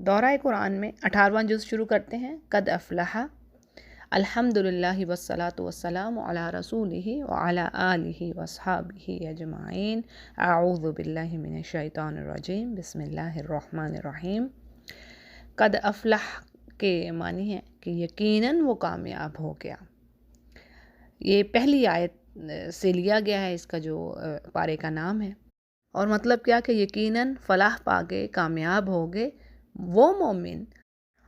دورہ قرآن میں 18واں جز شروع کرتے ہیں، قد افلح، الحمدللہ والصلاۃ والسلام علی رسولہ وعلی آلہ واصحابہ اجمعین، اعوذ باللہ من الشیطان الرجیم، بسم اللہ الرحمن الرحیم۔ قد افلح کے معنی ہے کہ یقیناً وہ کامیاب ہو گیا۔ یہ پہلی آیت سے لیا گیا ہے، اس کا جو پارے کا نام ہے، اور مطلب کیا کہ یقیناً فلاح پا گئے، کامیاب ہو گئے وہ مومن۔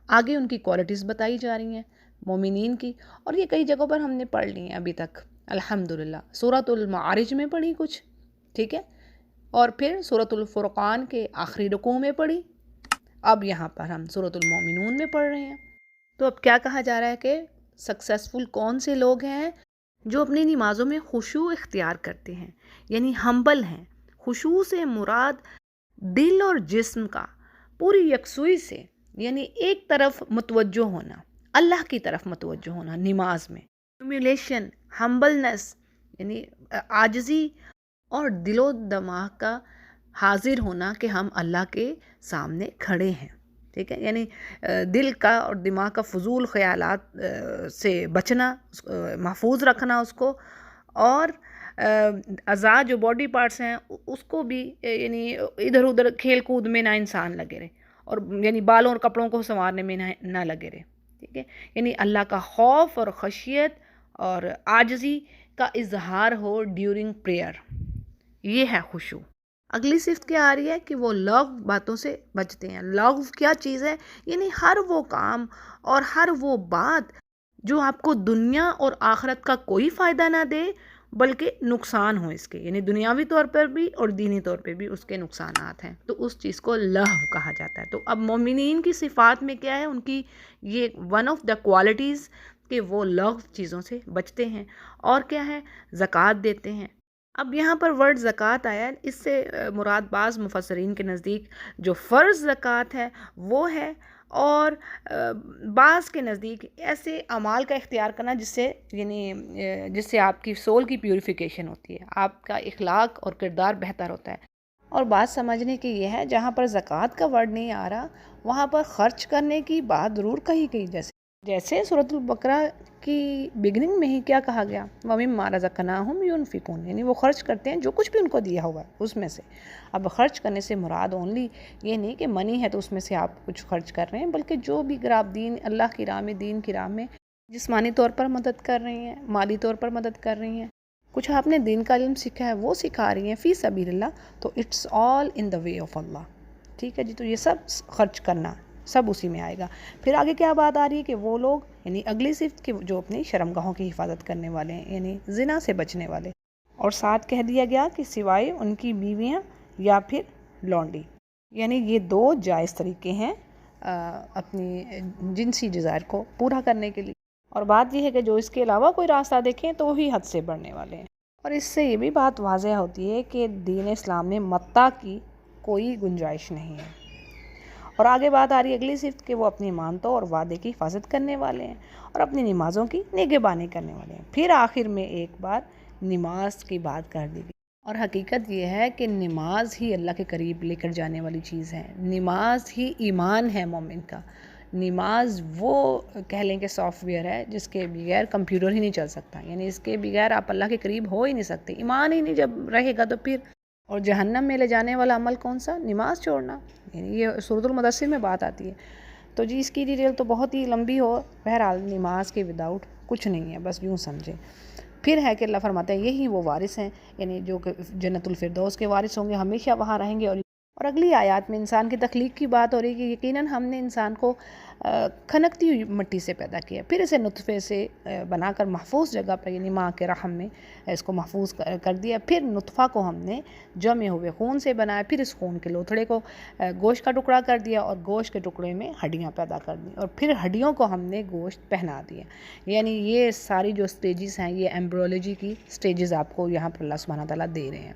آگے ان کی کوالٹیز بتائی جا رہی ہیں مومنین کی، اور یہ کئی جگہوں پر ہم نے پڑھ لی ہیں ابھی تک الحمدللہ۔ سورۃ المعارج میں پڑھی کچھ، ٹھیک ہے، اور پھر سورۃ الفرقان کے آخری رکوع میں پڑھی، اب یہاں پر ہم سورۃ المومنون میں پڑھ رہے ہیں۔ تو اب کیا کہا جا رہا ہے کہ سکسیسفل کون سے لوگ ہیں؟ جو اپنی نمازوں میں خشوع اختیار کرتے ہیں، یعنی ہمبل ہیں۔ خشوع سے مراد دل اور جسم کا پوری یکسوئی سے، یعنی ایک طرف متوجہ ہونا، اللہ کی طرف متوجہ ہونا نماز میں۔ ہیومیلیشن، ہمبلنس، یعنی عاجزی، اور دل و دماغ کا حاضر ہونا کہ ہم اللہ کے سامنے کھڑے ہیں، ٹھیک ہے، یعنی دل کا اور دماغ کا فضول خیالات سے بچنا، محفوظ رکھنا اس کو، اور اعضاء جو باڈی پارٹس ہیں اس کو بھی یعنی ادھر ادھر کھیل کود میں نہ انسان لگے رہے، اور یعنی بالوں اور کپڑوں کو سنوارنے میں نہ لگے رہے، ٹھیک ہے، یعنی اللہ کا خوف اور خشیت اور عاجزی کا اظہار ہو ڈیورنگ پریئر، یہ ہے خشوع۔ اگلی صفت کیا آ رہی ہے کہ وہ لغو باتوں سے بچتے ہیں۔ لغو کیا چیز ہے؟ یعنی ہر وہ کام اور ہر وہ بات جو آپ کو دنیا اور آخرت کا کوئی فائدہ نہ دے بلکہ نقصان ہو اس کے، یعنی دنیاوی طور پر بھی اور دینی طور پہ بھی اس کے نقصانات ہیں، تو اس چیز کو لغو کہا جاتا ہے۔ تو اب مومنین کی صفات میں کیا ہے؟ ان کی یہ ون آف دا کوالٹیز کہ وہ لغو چیزوں سے بچتے ہیں۔ اور کیا ہے؟ زکوٰۃ دیتے ہیں۔ اب یہاں پر ورڈ زکوٰۃ آیا ہے، اس سے مراد بعض مفسرین کے نزدیک جو فرض زکوٰۃ ہے وہ ہے، اور بعض کے نزدیک ایسے اعمال کا اختیار کرنا جس سے یعنی جس سے آپ کی سول کی پیوریفیکیشن ہوتی ہے، آپ کا اخلاق اور کردار بہتر ہوتا ہے۔ اور بات سمجھنے کی یہ ہے، جہاں پر زکوٰۃ کا ورڈ نہیں آ رہا وہاں پر خرچ کرنے کی بات ضرور کہی گئی، جیسے سورۃ البقرہ کی بگننگ میں ہی کیا کہا گیا؟ وَمِمَّا رَزَقْنَاهُمْ يُنْفِقُونَ، یعنی وہ خرچ کرتے ہیں جو کچھ بھی ان کو دیا ہوا ہے اس میں سے۔ اب خرچ کرنے سے مراد اونلی یہ نہیں کہ منی ہے تو اس میں سے آپ کچھ خرچ کر رہے ہیں، بلکہ جو بھی اگر آپ دین اللہ کی راہ میں، دین کی راہ میں جسمانی طور پر مدد کر رہی ہیں، مالی طور پر مدد کر رہی ہیں، کچھ آپ نے دین کا علم سیکھا ہے وہ سکھا رہی ہیں فی سبیل اللہ، تو it's all in the way of اللہ، ٹھیک ہے جی۔ تو یہ سب خرچ کرنا سب اسی میں آئے گا۔ پھر آگے کیا بات آ رہی ہے کہ وہ لوگ، یعنی اگلی صفت کہ جو اپنی شرمگاہوں کی حفاظت کرنے والے ہیں، یعنی زنا سے بچنے والے، اور ساتھ کہہ دیا گیا کہ سوائے ان کی بیویاں یا پھر لونڈی، یعنی یہ دو جائز طریقے ہیں اپنی جنسی ڈیزائر کو پورا کرنے کے لیے۔ اور بات یہ ہے کہ جو اس کے علاوہ کوئی راستہ دیکھیں تو وہی حد سے بڑھنے والے ہیں۔ اور اس سے یہ بھی بات واضح ہوتی ہے کہ دین اسلام میں متاع کی کوئی گنجائش نہیں ہے۔ اور آگے بات آ رہی ہے اگلی صفت کہ وہ اپنی مانتوں اور وعدے کی حفاظت کرنے والے ہیں، اور اپنی نمازوں کی نگہبانی کرنے والے ہیں۔ پھر آخر میں ایک بار نماز کی بات کر دی گئی، اور حقیقت یہ ہے کہ نماز ہی اللہ کے قریب لے کر جانے والی چیز ہے، نماز ہی ایمان ہے مومن کا۔ نماز وہ کہہ لیں کہ سافٹ ویئر ہے جس کے بغیر کمپیوٹر ہی نہیں چل سکتا، یعنی اس کے بغیر آپ اللہ کے قریب ہو ہی نہیں سکتے۔ ایمان ہی نہیں جب رہے گا تو پھر، اور جہنم میں لے جانے والا عمل کون سا؟ نماز چھوڑنا، یعنی یہ سورۃ المدثر میں بات آتی ہے۔ تو جی اس کی ڈیٹیل تو بہت ہی لمبی ہو، بہرحال نماز کے وداؤٹ کچھ نہیں ہے، بس یوں سمجھیں۔ پھر ہے کہ اللہ فرماتا ہے یہی وہ وارث ہیں، یعنی جو کہ جنت الفردوس کے وارث ہوں گے، ہمیشہ وہاں رہیں گے۔ اور اگلی آیات میں انسان کی تخلیق کی بات ہو رہی ہے کہ یقیناً ہم نے انسان کو کھنکتی ہوئی مٹی سے پیدا کیا، پھر اسے نطفے سے بنا کر محفوظ جگہ پر، یعنی ماں کے رحم میں اس کو محفوظ کر دیا، پھر نطفہ کو ہم نے جمے ہوئے خون سے بنایا، پھر اس خون کے لوتھڑے کو گوشت کا ٹکڑا کر دیا، اور گوشت کے ٹکڑے میں ہڈیاں پیدا کر دیں، اور پھر ہڈیوں کو ہم نے گوشت پہنا دیا۔ یعنی یہ ساری جو سٹیجز ہیں، یہ ایمبریولوجی کی سٹیجز آپ کو یہاں پر اللہ سبحانہ تعالیٰ دے رہے ہیں،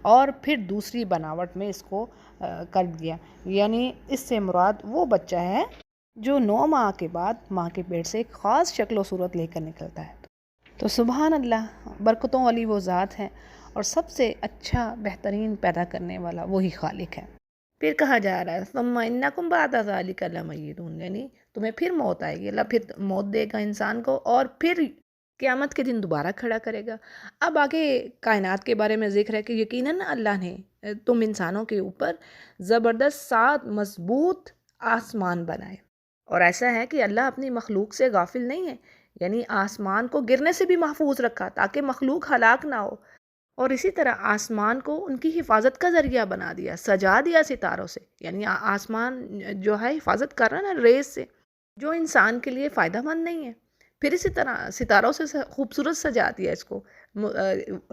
اور پھر دوسری بناوٹ میں اس کو کر دیا، یعنی اس سے مراد وہ بچہ ہے جو 9 ماہ کے بعد ماں کے پیٹ سے ایک خاص شکل و صورت لے کر نکلتا ہے۔ تو سبحان اللہ، برکتوں والی وہ ذات ہے، اور سب سے اچھا بہترین پیدا کرنے والا وہی خالق ہے۔ پھر کہا جا رہا ہے ثم انکم بعد ذلک لمیتون، یعنی تمہیں پھر موت آئے گی، اللہ پھر موت دے گا انسان کو اور پھر قیامت کے دن دوبارہ کھڑا کرے گا۔ اب آگے کائنات کے بارے میں ذکر ہے کہ یقیناً اللہ نے تم انسانوں کے اوپر زبردست 7 مضبوط آسمان بنائے، اور ایسا ہے کہ اللہ اپنی مخلوق سے غافل نہیں ہے، یعنی آسمان کو گرنے سے بھی محفوظ رکھا تاکہ مخلوق ہلاک نہ ہو، اور اسی طرح آسمان کو ان کی حفاظت کا ذریعہ بنا دیا، سجا دیا ستاروں سے، یعنی آسمان جو ہے حفاظت کر رہا ہے نا ریز سے، جو انسان کے لیے فائدہ مند نہیں ہے۔ پھر اسی طرح ستاروں سے خوبصورت سجا دیا اس کو۔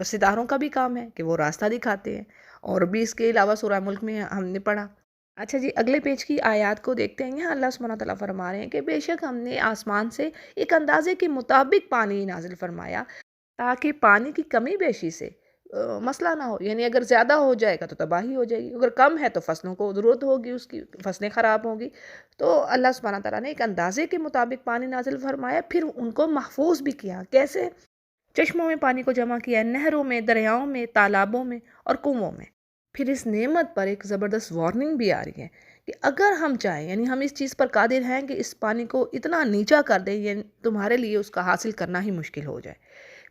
ستاروں کا بھی کام ہے کہ وہ راستہ دکھاتے ہیں، اور بھی اس کے علاوہ سورہ ملک میں ہم نے پڑھا۔ اچھا جی، اگلے پیج کی آیات کو دیکھتے ہیں۔ یہاں اللہ سبحانہ تعالیٰ فرما رہے ہیں کہ بے شک ہم نے آسمان سے ایک اندازے کے مطابق پانی نازل فرمایا تاکہ پانی کی کمی بیشی سے مسئلہ نہ ہو، یعنی اگر زیادہ ہو جائے گا تو تباہی ہو جائے گی، اگر کم ہے تو فصلوں کو ضرورت ہوگی، اس کی فصلیں خراب ہوں گی۔ تو اللہ سبحانہ تعالیٰ نے ایک اندازے کے مطابق پانی نازل فرمایا، پھر ان کو محفوظ بھی کیا۔ کیسے؟ چشموں میں پانی کو جمع کیا، نہروں میں، دریاؤں میں، تالابوں میں اور کنووں میں۔ پھر اس نعمت پر ایک زبردست وارننگ بھی آ رہی ہے کہ اگر ہم چاہیں، یعنی ہم اس چیز پر قادر ہیں کہ اس پانی کو اتنا نیچا کر دیں یعنی تمہارے لیے اس کا حاصل کرنا ہی مشکل ہو جائے۔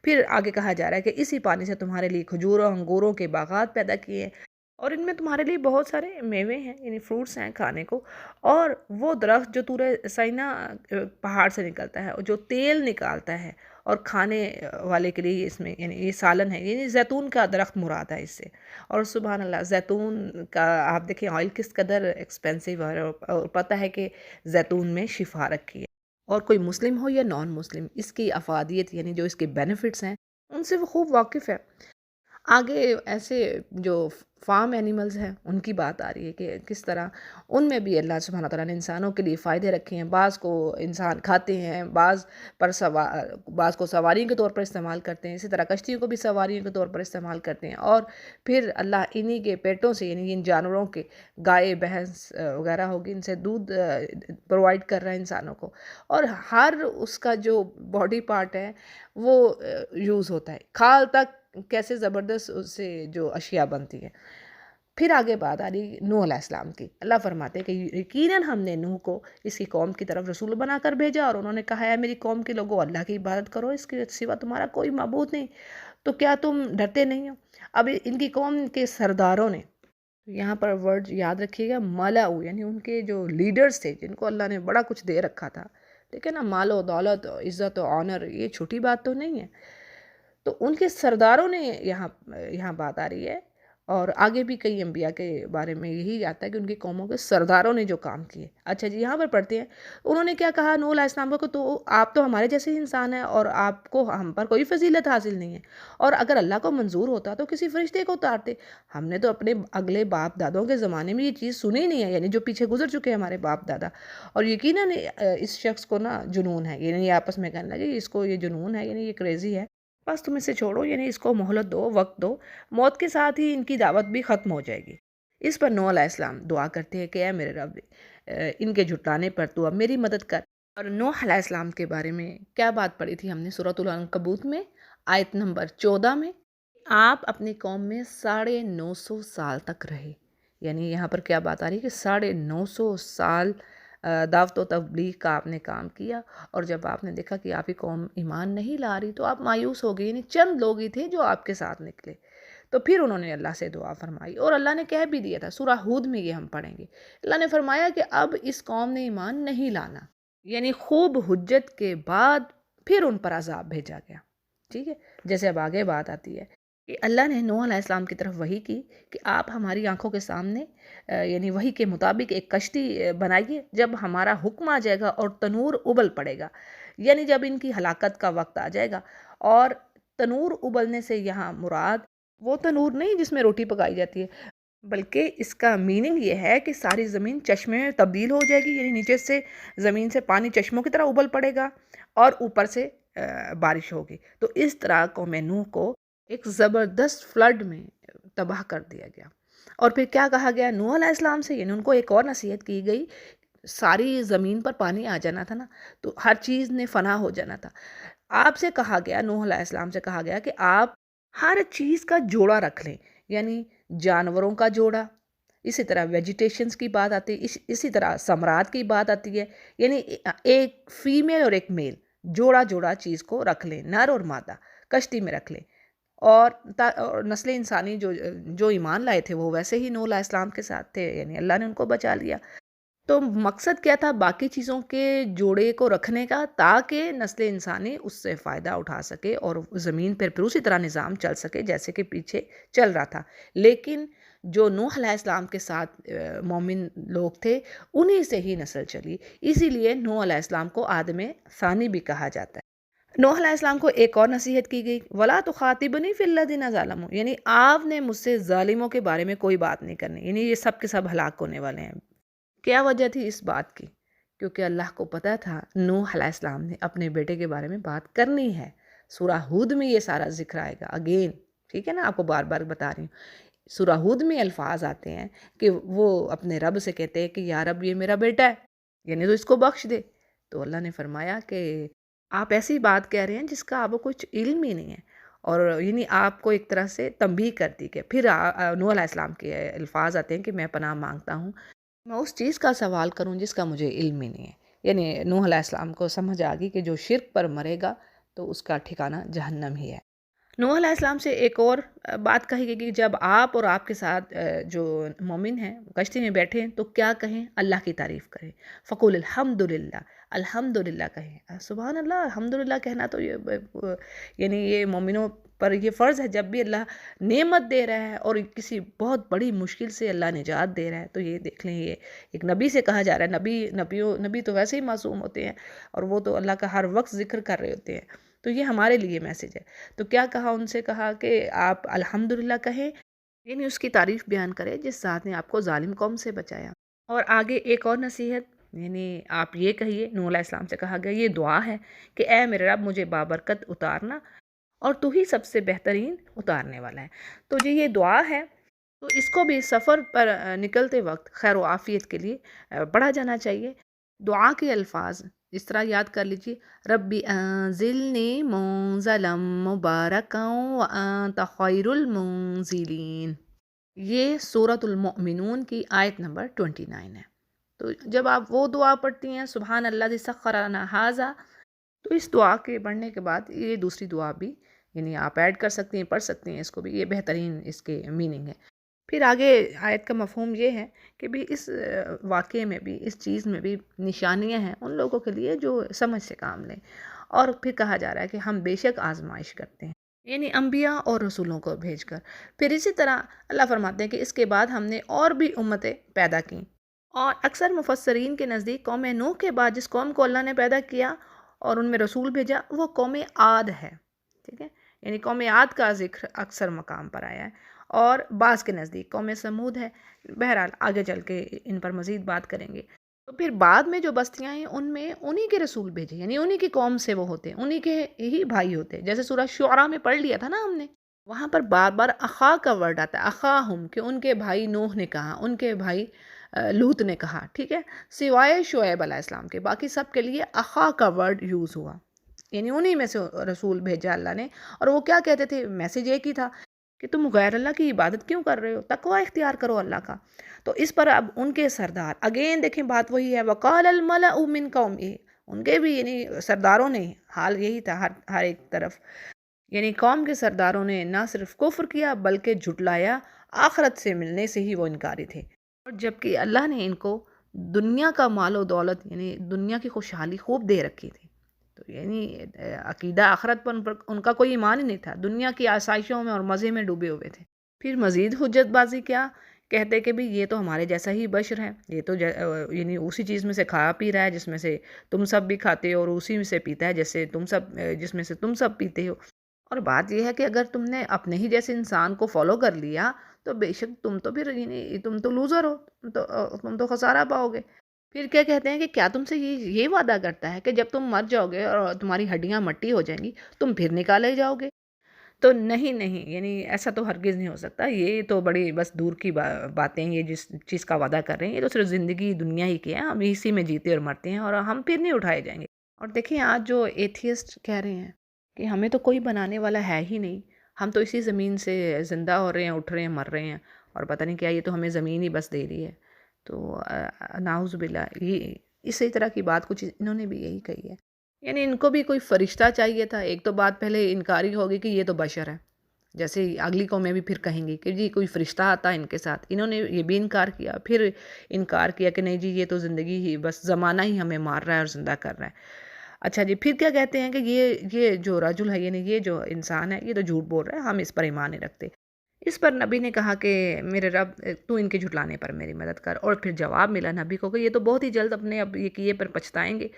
پھر آگے کہا جا رہا ہے کہ اسی پانی سے تمہارے لیے کھجوروں انگوروں کے باغات پیدا کیے ہیں، اور ان میں تمہارے لیے بہت سارے میوے ہیں، یعنی فروٹس ہیں کھانے کو، اور وہ درخت جو طور سینا پہاڑ سے نکلتا ہے اور جو تیل نکالتا ہے، اور کھانے والے کے لیے اس میں یعنی یہ سالن ہے، یعنی زیتون کا درخت مراد ہے اس سے۔ اور سبحان اللہ، زیتون کا آپ دیکھیں آئل کس قدر ایکسپینسیو ہے، اور پتہ ہے کہ زیتون میں شفا رکھی ہے، اور کوئی مسلم ہو یا نان مسلم اس کی افادیت یعنی جو اس کے بینیفٹس ہیں ان سے وہ خوب واقف ہے۔ آگے ایسے جو فارم اینیملز ہیں ان کی بات آ رہی ہے کہ کس طرح ان میں بھی اللہ سبحانہ تعالیٰ نے انسانوں کے لیے فائدے رکھے ہیں، بعض کو انسان کھاتے ہیں، بعض کو سواریوں کے طور پر استعمال کرتے ہیں، اسی طرح کشتیوں کو بھی سواریوں کے طور پر استعمال کرتے ہیں، اور پھر اللہ انہی کے پیٹوں سے یعنی ان جانوروں کے گائے بھینس وغیرہ ہوگی ان سے دودھ پرووائڈ کر رہا ہے انسانوں کو، اور ہر اس کا جو باڈی پارٹ ہے وہ یوز ہوتا ہے، کھال تک کیسے زبردست اس سے جو اشیاء بنتی ہیں۔ پھر آگے بات آ رہی نوح علیہ السلام کی۔ اللہ فرماتے ہیں کہ یقیناً ہم نے نوح کو اس کی قوم کی طرف رسول بنا کر بھیجا، اور انہوں نے کہا ہے میری قوم کے لوگوں اللہ کی عبادت کرو، اس کے سوا تمہارا کوئی معبود نہیں، تو کیا تم ڈرتے نہیں ہو؟ اب ان کی قوم کے سرداروں نے، یہاں پر ورڈ یاد رکھیے گا، ملأ، یعنی ان کے جو لیڈرز تھے جن کو اللہ نے بڑا کچھ دے رکھا تھا، ٹھیک ہے نا، مال و دولت عزت و آنر، یہ چھوٹی بات تو نہیں ہے، تو ان کے سرداروں نے یہاں بات آ رہی ہے، اور آگے بھی کئی انبیاء کے بارے میں یہی آتا ہے کہ ان کی قوموں کے سرداروں نے جو کام کیے۔ اچھا جی، یہاں پر پڑھتے ہیں انہوں نے کیا کہا نوح علیہ السلام کو، تو آپ تو ہمارے جیسے انسان ہیں اور آپ کو ہم پر کوئی فضیلت حاصل نہیں ہے، اور اگر اللہ کو منظور ہوتا تو کسی فرشتے کو اتارتے، ہم نے تو اپنے اگلے باپ دادوں کے زمانے میں یہ چیز سنی نہیں ہے، یعنی جو پیچھے گزر چکے ہیں ہمارے باپ دادا، اور یقیناً اس شخص کو نا جنون ہے، یعنی آپس میں کہنے لگے اس کو یہ جنون ہے، یعنی یہ کریزی ہے، بس تم اسے چھوڑو، یعنی اس کو مہلت دو، وقت دو، موت کے ساتھ ہی ان کی دعوت بھی ختم ہو جائے گی۔ اس پر نوح علیہ السلام دعا کرتے ہیں کہ اے میرے رب، ان کے جھٹلانے پر تو اب میری مدد کر۔ اور نوح علیہ السلام کے بارے میں کیا بات پڑھی تھی ہم نے سورۃ العنکبوت میں آیت نمبر 14 میں، آپ اپنی قوم میں 950 سال تک رہے، یعنی یہاں پر کیا بات آ رہی ہے کہ 950 سال دعوت و تبلیغ کا آپ نے کام کیا، اور جب آپ نے دیکھا کہ آپ کی قوم ایمان نہیں لا رہی تو آپ مایوس ہو گئے، یعنی چند لوگ ہی تھے جو آپ کے ساتھ نکلے، تو پھر انہوں نے اللہ سے دعا فرمائی، اور اللہ نے کہہ بھی دیا تھا، سورہ ہود میں یہ ہم پڑھیں گے، اللہ نے فرمایا کہ اب اس قوم نے ایمان نہیں لانا، یعنی خوب حجت کے بعد پھر ان پر عذاب بھیجا گیا، ٹھیک ہے۔ جیسے اب آگے بات آتی ہے کہ اللہ نے نوح علیہ السلام کی طرف وحی کی کہ آپ ہماری آنکھوں کے سامنے یعنی وحی کے مطابق ایک کشتی بنائیے، جب ہمارا حکم آ جائے گا اور تنور ابل پڑے گا، یعنی جب ان کی ہلاکت کا وقت آ جائے گا، اور تنور ابلنے سے یہاں مراد وہ تنور نہیں جس میں روٹی پکائی جاتی ہے، بلکہ اس کا میننگ یہ ہے کہ ساری زمین چشمے میں تبدیل ہو جائے گی، یعنی نیچے سے زمین سے پانی چشموں کی طرح ابل پڑے گا، اور اوپر سے بارش ہوگی، تو اس طرح قوم نوح کو ایک زبردست فلڈ میں تباہ کر دیا گیا۔ اور پھر کیا کہا گیا نوح علیہ السلام سے، یعنی ان کو ایک اور نصیحت کی گئی، ساری زمین پر پانی آ جانا تھا نا، تو ہر چیز نے فنا ہو جانا تھا، آپ سے کہا گیا، نوح علیہ السلام سے کہا گیا کہ آپ ہر چیز کا جوڑا رکھ لیں، یعنی جانوروں کا جوڑا، اسی طرح ویجیٹیشنز کی بات آتی ہے، اسی طرح ثمرات کی بات آتی ہے، یعنی ایک فیمیل اور ایک میل جوڑا جوڑا چیز کو رکھ لیں، نر اور مادہ کشتی میں رکھ لیں، اور نسل انسانی جو ایمان لائے تھے وہ ویسے ہی نوح علیہ السلام کے ساتھ تھے، یعنی اللہ نے ان کو بچا لیا۔ تو مقصد کیا تھا باقی چیزوں کے جوڑے کو رکھنے کا، تاکہ نسل انسانی اس سے فائدہ اٹھا سکے اور زمین پر پھر اسی طرح نظام چل سکے جیسے کہ پیچھے چل رہا تھا۔ لیکن جو نوح علیہ السلام کے ساتھ مومن لوگ تھے انہی سے ہی نسل چلی، اسی لیے نوح علیہ السلام کو آدم ثانی بھی کہا جاتا ہے۔ نوح علیہ السلام کو ایک اور نصیحت کی گئی، وَلَا تُخَاطِبْنِی فِی الَّذِینَ ظَلَمُوا، یعنی آپ نے مجھ سے ظالموں کے بارے میں کوئی بات نہیں کرنی، یعنی یہ سب کے سب ہلاک ہونے والے ہیں۔ کیا وجہ تھی اس بات کی؟ کیونکہ اللہ کو پتہ تھا نوح علیہ السلام نے اپنے بیٹے کے بارے میں بات کرنی ہے۔ سورہ ہود میں یہ سارا ذکر آئے گا اگین، ٹھیک ہے نا، آپ کو بار بار بتا رہی ہوں۔ سورہ ہود میں الفاظ آتے ہیں کہ وہ اپنے رب سے کہتے ہیں کہ یا رب یہ میرا بیٹا ہے، یعنی تو اس کو بخش دے۔ تو اللہ نے فرمایا کہ آپ ایسی بات کہہ رہے ہیں جس کا آپ کو کچھ علم ہی نہیں ہے، اور یعنی آپ کو ایک طرح سے تنبیہ کر دی کہ پھر نوح علیہ السلام کے الفاظ آتے ہیں کہ میں پناہ مانگتا ہوں میں اس چیز کا سوال کروں جس کا مجھے علم ہی نہیں ہے۔ یعنی نوح علیہ السلام کو سمجھ آ گئی کہ جو شرک پر مرے گا تو اس کا ٹھکانہ جہنم ہی ہے۔ نوح علیہ السلام سے ایک اور بات کہی گئی کہ جب آپ اور آپ کے ساتھ جو مومن ہیں کشتی میں بیٹھے ہیں تو کیا کہیں؟ اللہ کی تعریف کریں، فقول الحمدللہ، الحمدللہ کہیں۔ سبحان اللہ، الحمدللہ کہنا تو یعنی یہ مومنوں پر یہ فرض ہے، جب بھی اللہ نعمت دے رہا ہے اور کسی بہت بڑی مشکل سے اللہ نجات دے رہا ہے تو یہ دیکھ لیں، یہ ایک نبی سے کہا جا رہا ہے۔ نبی تو ویسے ہی معصوم ہوتے ہیں اور وہ تو اللہ کا ہر وقت ذکر کر رہے ہوتے ہیں، تو یہ ہمارے لیے میسج ہے۔ تو کیا کہا ان سے؟ کہا کہ آپ الحمدللہ کہیں، یعنی اس کی تعریف بیان کریں جس ذات نے آپ کو ظالم قوم سے بچایا۔ اور آگے ایک اور نصیحت، یعنی آپ یہ کہیے، نوح علیہ السلام سے کہا گیا یہ دعا ہے کہ اے میرے رب مجھے بابرکت اتارنا اور تو ہی سب سے بہترین اتارنے والا ہے۔ تو یہ دعا ہے، تو اس کو بھی سفر پر نکلتے وقت خیر و عافیت کے لیے پڑھا جانا چاہیے۔ دعا کے الفاظ اس طرح یاد کر لیجیے، ربی انزلنی منزلا مبارکا وانت خیر المنزلین۔ یہ سورۃ المؤمنون کی آیت نمبر 29 ہے۔ تو جب آپ وہ دعا پڑھتی ہیں سبحان اللہ سخر لنا ھذا، تو اس دعا کے پڑھنے کے بعد یہ دوسری دعا بھی یعنی آپ ایڈ کر سکتی ہیں، پڑھ سکتی ہیں اس کو بھی، یہ بہترین اس کے میننگ ہے۔ پھر آگے آیت کا مفہوم یہ ہے کہ بھی اس واقعے میں بھی، اس چیز میں بھی نشانیاں ہیں ان لوگوں کے لیے جو سمجھ سے کام لیں۔ اور پھر کہا جا رہا ہے کہ ہم بے شک آزمائش کرتے ہیں، یعنی انبیاء اور رسولوں کو بھیج کر۔ پھر اسی طرح اللہ فرماتے ہیں کہ اس کے بعد ہم نے اور بھی امتیں پیدا کیں، اور اکثر مفسرین کے نزدیک قوم نوح کے بعد جس قوم کو اللہ نے پیدا کیا اور ان میں رسول بھیجا وہ قوم عاد ہے، ٹھیک ہے، یعنی قوم عاد کا ذکر اکثر مقام پر آیا ہے، اور بعض کے نزدیک قوم سمود ہے۔ بہرحال آگے چل کے ان پر مزید بات کریں گے۔ تو پھر بعد میں جو بستیاں ہیں ان میں انہی کے رسول بھیجے، یعنی انہی کی قوم سے وہ ہوتے ہیں، انہی کے ہی بھائی ہوتے ہیں۔ جیسے سورہ شعراء میں پڑھ لیا تھا نا ہم نے، وہاں پر بار بار اخا کا ورڈ آتا ہے، اخاہم، کہ ان کے بھائی نوح نے کہا، ان کے بھائی لوط نے کہا، ٹھیک ہے، سوائے شعیب علیہ السلام کے باقی سب کے لیے اخا کا ورڈ یوز ہوا، یعنی انہی میں سے رسول بھیجا اللہ نے۔ اور وہ کیا کہتے تھے؟ میسج ایک ہی تھا کہ تم غیر اللہ کی عبادت کیوں کر رہے ہو، تقوی اختیار کرو اللہ کا۔ تو اس پر اب ان کے سردار، اگین دیکھیں بات وہی ہے، وقال الملأ من قومہ، ان کے بھی یعنی سرداروں نے، حال یہی تھا ہر ایک طرف، یعنی قوم کے سرداروں نے نہ صرف کفر کیا بلکہ جھٹلایا، آخرت سے ملنے سے ہی وہ انکاری تھے، اور جبکہ اللہ نے ان کو دنیا کا مال و دولت یعنی دنیا کی خوشحالی خوب دے رکھی تھی، تو یعنی عقیدہ آخرت پر ان کا کوئی ایمان ہی نہیں تھا، دنیا کی آسائشوں میں اور مزے میں ڈوبے ہوئے تھے۔ پھر مزید حجت بازی کیا کہتے کہ بھی یہ تو ہمارے جیسا ہی بشر ہے، یہ تو یعنی اسی چیز میں سے کھا پی رہا ہے جس میں سے تم سب بھی کھاتے ہو، اور اسی میں سے پیتا ہے جس میں سے تم سب پیتے ہو، اور بات یہ ہے کہ اگر تم نے اپنے ہی جیسے انسان کو فالو کر لیا تو بے شک تم تو پھر یعنی تم تو لوزر ہو، تم تو خسارہ پاؤ گے۔ پھر کیا کہتے ہیں کہ کیا تم سے یہ وعدہ کرتا ہے کہ جب تم مر جاؤ گے اور تمہاری ہڈیاں مٹی ہو جائیں گی تم پھر نکالے جاؤ گے؟ تو نہیں، یعنی ایسا تو ہرگز نہیں ہو سکتا، یہ تو بڑی بس دور کی باتیں، یہ جس چیز کا وعدہ کر رہے ہیں یہ تو صرف زندگی دنیا ہی کی ہے، ہم اسی میں جیتے اور مرتے ہیں اور ہم پھر نہیں اٹھائے جائیں گے۔ اور دیکھیں آج جو ایتھیسٹ کہہ رہے ہیں کہ ہمیں تو کوئی بنانے والا ہے ہی نہیں، ہم تو اسی زمین سے زندہ ہو رہے ہیں، اٹھ رہے ہیں، مر رہے ہیں، اور پتہ نہیں کیا، یہ تو ہمیں زمین ہی بس دے رہی ہے. تو نعوذ باللہ، یہ اسی طرح کی بات کچھ انہوں نے بھی یہی کہی ہے. یعنی ان کو بھی کوئی فرشتہ چاہیے تھا. ایک تو بات پہلے انکاری ہوگی کہ یہ تو بشر ہے، جیسے اگلی قومیں بھی پھر کہیں گی کہ جی کوئی فرشتہ آتا ہے ان کے ساتھ. انہوں نے یہ بھی انکار کیا، پھر انکار کیا کہ نہیں جی یہ تو زندگی ہی بس زمانہ ہی ہمیں مار رہا ہے اور زندہ کر رہا ہے. اچھا جی، پھر کیا کہتے ہیں کہ یہ جو رجل ہے، یعنی یہ جو انسان ہے، یہ تو جھوٹ بول رہا ہے، ہم اس پر ایمان نہیں رکھتے. اس پر نبی نے کہا کہ میرے رب تو ان کے جھٹلانے پر میری مدد کر. اور پھر جواب ملا نبی کو کہ یہ تو بہت ہی جلد اپنے اب یہ کیے پر پچھتائیں گے.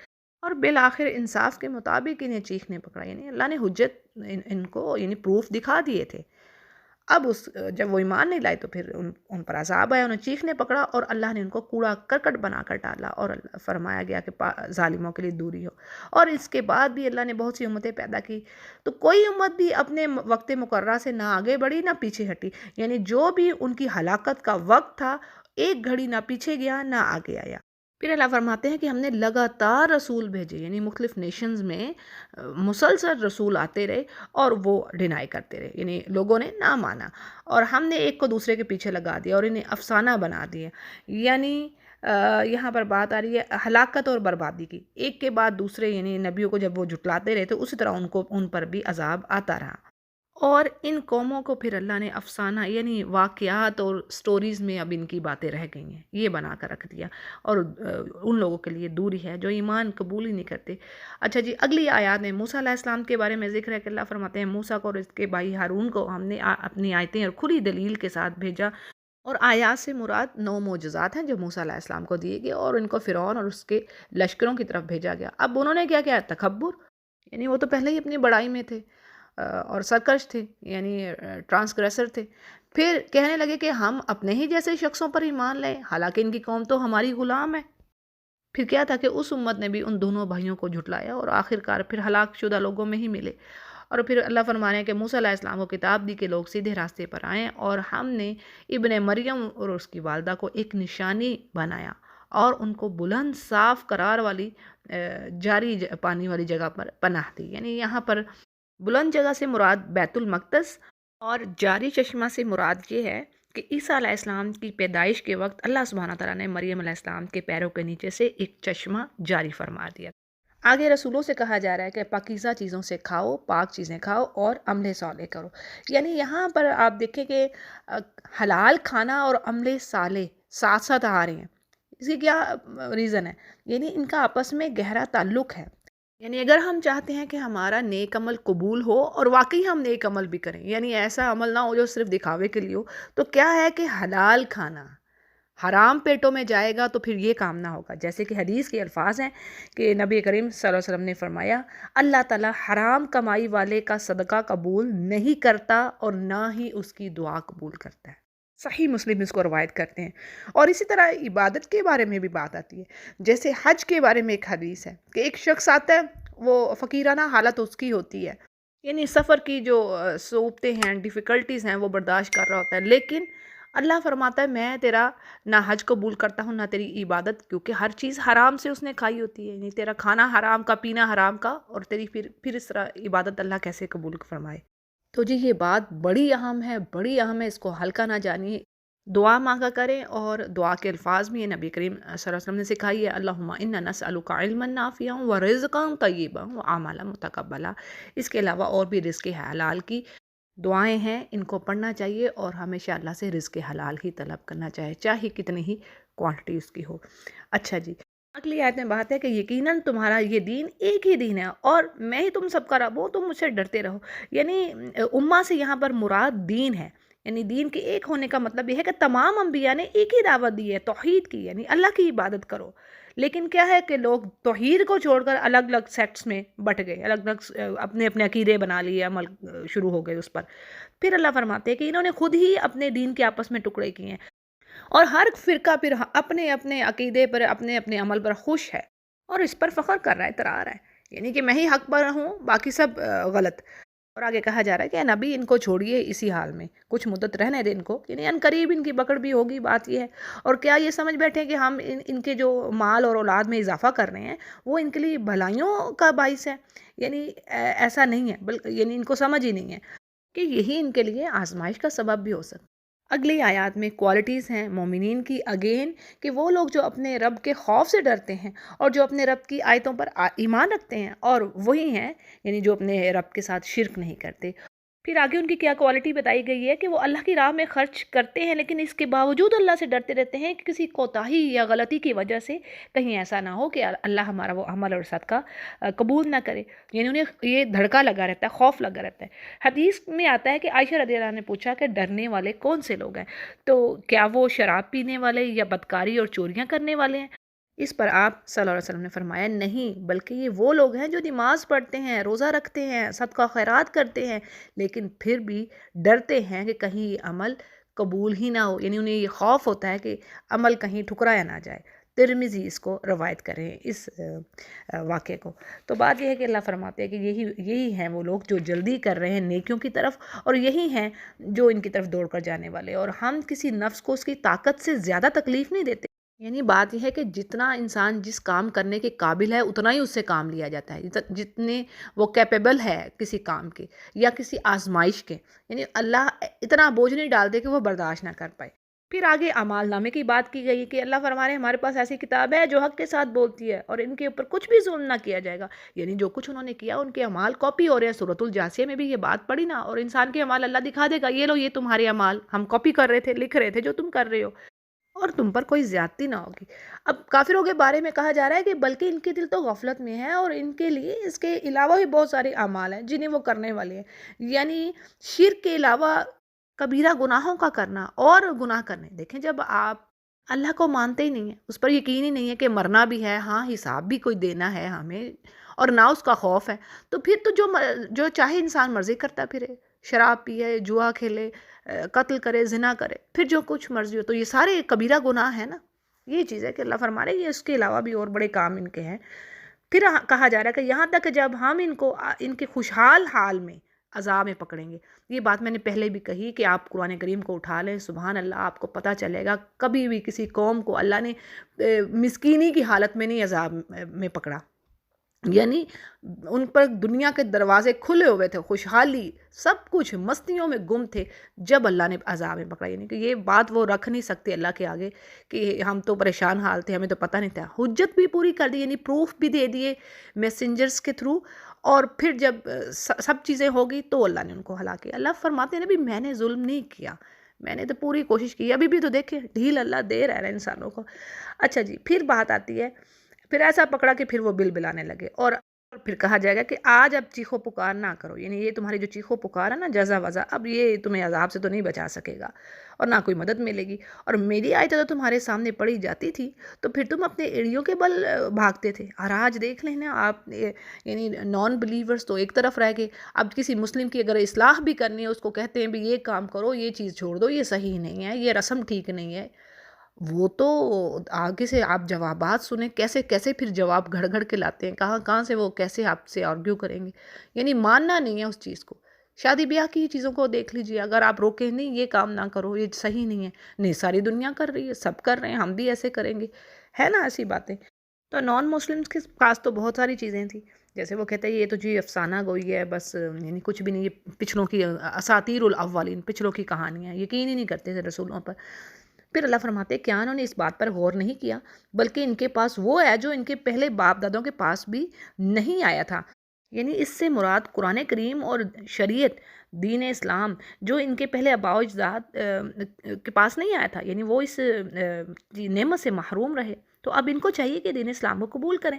اور بالآخر انصاف کے مطابق انہیں چیخنے پکڑا، یعنی اللہ نے حجت ان کو یعنی پروف دکھا دیے تھے. اب جب وہ ایمان نہیں لائے تو پھر ان پر عذاب آیا، انہیں چیخنے پکڑا اور اللہ نے ان کو کوڑا کرکٹ بنا کر ڈالا. اور فرمایا گیا کہ ظالموں کے لیے دوری ہو. اور اس کے بعد بھی اللہ نے بہت سی امتیں پیدا کی، تو کوئی امت بھی اپنے وقت مقررہ سے نہ آگے بڑھی نہ پیچھے ہٹی. یعنی جو بھی ان کی ہلاکت کا وقت تھا، ایک گھڑی نہ پیچھے گیا نہ آگے آیا. پھر اللہ فرماتے ہیں کہ ہم نے لگاتار رسول بھیجے، یعنی مختلف نیشنز میں مسلسل رسول آتے رہے اور وہ ڈینائی کرتے رہے، یعنی لوگوں نے نہ مانا. اور ہم نے ایک کو دوسرے کے پیچھے لگا دیا اور انہیں افسانہ بنا دیا. یعنی یہاں پر بات آ رہی ہے ہلاکت اور بربادی کی، ایک کے بعد دوسرے. یعنی نبیوں کو جب وہ جھٹلاتے رہے تو اسی طرح ان پر بھی عذاب آتا رہا. اور ان قوموں کو پھر اللہ نے افسانہ یعنی واقعات اور سٹوریز میں اب ان کی باتیں رہ گئی ہیں، یہ بنا کر رکھ دیا. اور ان لوگوں کے لیے دوری ہے جو ایمان قبول ہی نہیں کرتے. اچھا جی، اگلی آیات میں موسیٰ علیہ السلام کے بارے میں ذکر ہے کہ اللہ فرماتے ہیں موسیٰ کو اور اس کے بھائی ہارون کو ہم نے اپنی آیتیں اور کھلی دلیل کے ساتھ بھیجا. اور آیات سے مراد 9 معجزات ہیں جو موسیٰ علیہ السلام کو دیے گئے اور ان کو فرعون اور اس کے لشکروں کی طرف بھیجا گیا. اب انہوں نے کیا کیا؟ تکبر، یعنی وہ تو پہلے ہی اپنی بڑائی میں تھے اور سرکش تھے، یعنی ٹرانسگریسر تھے. پھر کہنے لگے کہ ہم اپنے ہی جیسے شخصوں پر ایمان لیں، حالانکہ ان کی قوم تو ہماری غلام ہے. پھر کیا تھا کہ اس امت نے بھی ان دونوں بھائیوں کو جھٹلایا اور آخرکار پھر ہلاک شدہ لوگوں میں ہی ملے. اور پھر اللہ فرما رہے ہیں کہ موسیٰ علیہ السلام کو کتاب دی کہ لوگ سیدھے راستے پر آئیں، اور ہم نے ابن مریم اور اس کی والدہ کو ایک نشانی بنایا اور ان کو بلند صاف قرار والی جاری پانی والی جگہ پر پناہ دی. یعنی یہاں پر بلند جگہ سے مراد بیت المقدس اور جاری چشمہ سے مراد یہ ہے کہ عیسیٰ علیہ السلام کی پیدائش کے وقت اللہ سبحانہ تعالیٰ نے مریم علیہ السلام کے پیروں کے نیچے سے ایک چشمہ جاری فرما دیا. آگے رسولوں سے کہا جا رہا ہے کہ پاکیزہ چیزوں سے کھاؤ، پاک چیزیں کھاؤ اور عمل صالح کرو. یعنی یہاں پر آپ دیکھیں کہ حلال کھانا اور عمل صالح ساتھ ساتھ آ رہے ہیں. اس کی کیا ریزن ہے؟ یعنی ان کا آپس میں گہرا تعلق ہے. یعنی اگر ہم چاہتے ہیں کہ ہمارا نیک عمل قبول ہو اور واقعی ہم نیک عمل بھی کریں، یعنی ایسا عمل نہ ہو جو صرف دکھاوے کے لیے ہو، تو کیا ہے کہ حلال کھانا. حرام پیٹوں میں جائے گا تو پھر یہ کام نہ ہوگا. جیسے کہ حدیث کے الفاظ ہیں کہ نبی کریم صلی اللہ علیہ وسلم نے فرمایا اللہ تعالیٰ حرام کمائی والے کا صدقہ قبول نہیں کرتا اور نہ ہی اس کی دعا قبول کرتا ہے. صحیح مسلم اس کو روایت کرتے ہیں. اور اسی طرح عبادت کے بارے میں بھی بات آتی ہے. جیسے حج کے بارے میں ایک حدیث ہے کہ ایک شخص آتا ہے، وہ فقیرانہ حالت اس کی ہوتی ہے، یعنی سفر کی جو صعوبتیں ہیں، ڈیفیکلٹیز ہیں، وہ برداشت کر رہا ہوتا ہے. لیکن اللہ فرماتا ہے میں تیرا نہ حج قبول کرتا ہوں نہ تیری عبادت، کیونکہ ہر چیز حرام سے اس نے کھائی ہوتی ہے. یعنی تیرا کھانا حرام کا، پینا حرام کا، اور تیری پھر اس طرح عبادت اللہ کیسے قبول فرمائے. تو جی یہ بات بڑی اہم ہے، بڑی اہم ہے، اس کو ہلکا نہ جانیے. دعا مانگا کریں، اور دعا کے الفاظ بھی نبی کریم صلی اللہ علیہ وسلم نے سکھائی ہے. اللہم انا نسألک علما نافعا ورزقا طیبا وعملا متقبلا. اس کے علاوہ اور بھی رزق حلال کی دعائیں ہیں، ان کو پڑھنا چاہیے اور ہمیشہ اللہ سے رزق حلال ہی طلب کرنا چاہیے، چاہے کتنی ہی کوانٹٹی اس کی ہو. اچھا جی، اگلی آیت میں بات ہے کہ یقیناً تمہارا یہ دین ایک ہی دین ہے اور میں ہی تم سب کا رب ہوں، تم مجھ سے ڈرتے رہو. یعنی امہ سے یہاں پر مراد دین ہے. یعنی دین کے ایک ہونے کا مطلب یہ ہے کہ تمام انبیاء نے ایک ہی دعوت دی ہے، توحید کی، یعنی اللہ کی عبادت کرو. لیکن کیا ہے کہ لوگ توحید کو چھوڑ کر الگ الگ سیکٹس میں بٹ گئے، الگ الگ اپنے اپنے عقیدے بنا لیے، عمل شروع ہو گئے اس پر. پھر اللہ فرماتے ہیں کہ انہوں نے خود ہی اپنے دین کے آپس میں ٹکڑے کیے ہیں، اور ہر فرقہ پھر اپنے اپنے عقیدے پر، اپنے اپنے عمل پر خوش ہے اور اس پر فخر کر رہا ہے، اترا رہا ہے، یعنی کہ میں ہی حق پر ہوں، باقی سب غلط. اور آگے کہا جا رہا ہے کہ نبی ان کو چھوڑیے اسی حال میں، کچھ مدت رہنے دیں ان کو، یعنی ان قریب ان کی پکڑ بھی ہوگی. بات یہ ہے. اور کیا یہ سمجھ بیٹھے کہ ہم ان کے جو مال اور اولاد میں اضافہ کر رہے ہیں وہ ان کے لیے بھلائیوں کا باعث ہے؟ یعنی ایسا نہیں ہے، بلکہ یعنی ان کو سمجھ ہی نہیں ہے کہ یہی ان کے لیے آزمائش کا سبب بھی ہو سکتا ہے. اگلی آیات میں کوالٹیز ہیں مومنین کی اگین، کہ وہ لوگ جو اپنے رب کے خوف سے ڈرتے ہیں اور جو اپنے رب کی آیتوں پر ایمان رکھتے ہیں، اور وہی ہیں یعنی جو اپنے رب کے ساتھ شرک نہیں کرتے۔ پھر آگے ان کی کیا کوالٹی بتائی گئی ہے کہ وہ اللہ کی راہ میں خرچ کرتے ہیں، لیکن اس کے باوجود اللہ سے ڈرتے رہتے ہیں کہ کسی کوتاہی یا غلطی کی وجہ سے کہیں ایسا نہ ہو کہ اللہ ہمارا وہ عمل اور صدقہ قبول نہ کرے، یعنی انہیں یہ دھڑکا لگا رہتا ہے، خوف لگا رہتا ہے۔ حدیث میں آتا ہے کہ عائشہ رضی اللہ عنہ نے پوچھا کہ ڈرنے والے کون سے لوگ ہیں، تو کیا وہ شراب پینے والے یا بدکاری اور چوریاں کرنے والے ہیں؟ اس پر آپ صلی اللہ علیہ وسلم نے فرمایا نہیں، بلکہ یہ وہ لوگ ہیں جو نماز پڑھتے ہیں، روزہ رکھتے ہیں، صدقہ خیرات کرتے ہیں، لیکن پھر بھی ڈرتے ہیں کہ کہیں یہ عمل قبول ہی نہ ہو، یعنی انہیں یہ خوف ہوتا ہے کہ عمل کہیں ٹھکرایا نہ جائے۔ ترمذی اس کو روایت کریں اس واقعے کو۔ تو بات یہ ہے کہ اللہ فرماتے ہیں کہ یہی ہیں وہ لوگ جو جلدی کر رہے ہیں نیکیوں کی طرف، اور یہی ہیں جو ان کی طرف دوڑ کر جانے والے، اور ہم کسی نفس کو اس کی طاقت سے زیادہ تکلیف نہیں دیتے۔ یعنی بات یہ ہے کہ جتنا انسان جس کام کرنے کے قابل ہے اتنا ہی اس سے کام لیا جاتا ہے، جتنے وہ کیپیبل ہے کسی کام کے یا کسی آزمائش کے، یعنی اللہ اتنا بوجھ نہیں ڈال دے کہ وہ برداشت نہ کر پائے۔ پھر آگے اعمال نامے کی بات کی گئی کہ اللہ فرما رہے ہیں ہمارے پاس ایسی کتاب ہے جو حق کے ساتھ بولتی ہے اور ان کے اوپر کچھ بھی ظلم نہ کیا جائے گا، یعنی جو کچھ انہوں نے کیا ان کے اعمال کاپی ہو رہے ہیں۔ سورۃ الجاثیہ میں بھی یہ بات پڑھی نا، اور انسان کے اعمال اللہ دکھا دے گا، یہ لو یہ تمہارے اعمال ہم کاپی کر رہے تھے، لکھ رہے تھے جو تم کر رہے ہو، اور تم پر کوئی زیادتی نہ ہوگی۔ اب کافروں کے بارے میں کہا جا رہا ہے کہ بلکہ ان کے دل تو غفلت میں ہے، اور ان کے لیے اس کے علاوہ بھی بہت سارے اعمال ہیں جنہیں وہ کرنے والے ہیں، یعنی شرک کے علاوہ کبیرہ گناہوں کا کرنا اور گناہ کرنے۔ دیکھیں جب آپ اللہ کو مانتے ہی نہیں ہیں، اس پر یقین ہی نہیں ہے کہ مرنا بھی ہے، ہاں حساب بھی کوئی دینا ہے ہمیں، اور نہ اس کا خوف ہے، تو پھر تو جو چاہے انسان مرضی کرتا پھرے، شراب پیے، جوا کھیلے، قتل کرے، زنا کرے، پھر جو کچھ مرضی ہو، تو یہ سارے کبیرہ گناہ ہیں نا۔ یہ چیز ہے کہ اللہ فرما رہے ہیں یہ اس کے علاوہ بھی اور بڑے کام ان کے ہیں۔ پھر کہا جا رہا ہے کہ یہاں تک کہ جب ہم ان کو ان کے خوشحال حال میں عذاب میں پکڑیں گے۔ یہ بات میں نے پہلے بھی کہی کہ آپ قرآن کریم کو اٹھا لیں، سبحان اللہ، آپ کو پتہ چلے گا کبھی بھی کسی قوم کو اللہ نے مسکینی کی حالت میں نہیں عذاب میں پکڑا، یعنی ان پر دنیا کے دروازے کھلے ہوئے تھے، خوشحالی، سب کچھ مستیوں میں گم تھے، جب اللہ نے عذاب میں پکڑا۔ یعنی کہ یہ بات وہ رکھ نہیں سکتے اللہ کے آگے کہ ہم تو پریشان حال تھے، ہمیں تو پتہ نہیں تھا۔ حجت بھی پوری کر دی، یعنی پروف بھی دے دیے میسنجرز کے تھرو، اور پھر جب سب چیزیں ہوگی تو اللہ نے ان کو ہلاک کیا۔ اللہ فرماتے ہیں نبی میں نے ظلم نہیں کیا، میں نے تو پوری کوشش کی، ابھی بھی تو دیکھیں ڈھیل اللہ دے رہا ہے انسانوں کو۔ اچھا جی، پھر بات آتی ہے، پھر ایسا پکڑا کہ پھر وہ بل بلانے لگے، اور پھر کہا جائے گا کہ آج اب چیخو پکار نہ کرو، یعنی یہ تمہاری جو چیخو پکار ہے نا، جزا وزا، اب یہ تمہیں عذاب سے تو نہیں بچا سکے گا اور نہ کوئی مدد ملے گی، اور میری آیتیں تو تمہارے سامنے پڑھی جاتی تھی تو پھر تم اپنے ایڑیوں کے بل بھاگتے تھے، اور آج دیکھ لیں نا آپ، یعنی نان بلیورز تو ایک طرف رہ گئے، اب کسی مسلم کی اگر اصلاح بھی کرنی ہے اس کو کہتے ہیں بھی یہ کام کرو، یہ چیز چھوڑ دو، یہ صحیح نہیں ہے، یہ رسم ٹھیک نہیں ہے۔ وہ تو آگے سے آپ جوابات سنیں کیسے کیسے پھر جواب گھڑ گھڑ کے لاتے ہیں، کہاں کہاں سے وہ کیسے آپ سے آرگیو کریں گے، یعنی ماننا نہیں ہے اس چیز کو۔ شادی بیاہ کی چیزوں کو دیکھ لیجئے، اگر آپ روکیں نہیں یہ کام نہ کرو، یہ صحیح نہیں ہے، نہیں ساری دنیا کر رہی ہے، سب کر رہے ہیں، ہم بھی ایسے کریں گے، ہے نا ایسی باتیں۔ تو نان مسلمس کے پاس تو بہت ساری چیزیں تھیں، جیسے وہ کہتے ہیں یہ تو جی افسانہ گوئی ہے بس، یعنی کچھ بھی نہیں، یہ پچھلوں کی اساطیر الاولین، پچھلوں کی کہانیاں، یقین ہی نہیں کرتے تھے رسولوں پر۔ پھر اللہ فرماتے ہیں کیا انہوں نے اس بات پر غور نہیں کیا، بلکہ ان کے پاس وہ ہے جو ان کے پہلے باپ دادوں کے پاس بھی نہیں آیا تھا، یعنی اس سے مراد قرآن کریم اور شریعت دین اسلام جو ان کے پہلے آباء و اجداد کے پاس نہیں آیا تھا، یعنی وہ اس نعمت سے محروم رہے، تو اب ان کو چاہیے کہ دین اسلام کو قبول کریں۔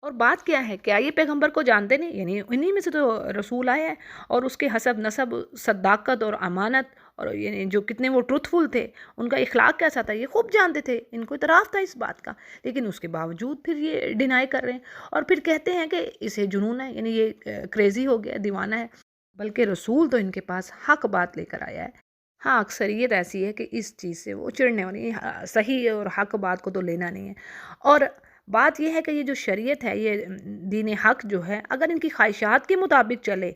اور بات کیا ہے، کیا یہ پیغمبر کو جانتے نہیں، یعنی انہی میں سے تو رسول آیا ہے، اور اس کے حسب نسب، صداقت اور امانت، اور یعنی جو کتنے وہ ٹروتھفل تھے، ان کا اخلاق کیسا تھا یہ خوب جانتے تھے، ان کو اعتراف تھا اس بات کا، لیکن اس کے باوجود پھر یہ ڈینائی کر رہے ہیں، اور پھر کہتے ہیں کہ اسے جنون ہے، یعنی یہ کریزی ہو گیا، دیوانہ ہے، بلکہ رسول تو ان کے پاس حق بات لے کر آیا ہے۔ ہاں اکثریت ایسی ہے کہ اس چیز سے وہ چڑھنے والی، صحیح اور حق بات کو تو لینا نہیں ہے۔ اور بات یہ ہے کہ یہ جو شریعت ہے، یہ دین حق جو ہے، اگر ان کی خواہشات کے مطابق چلے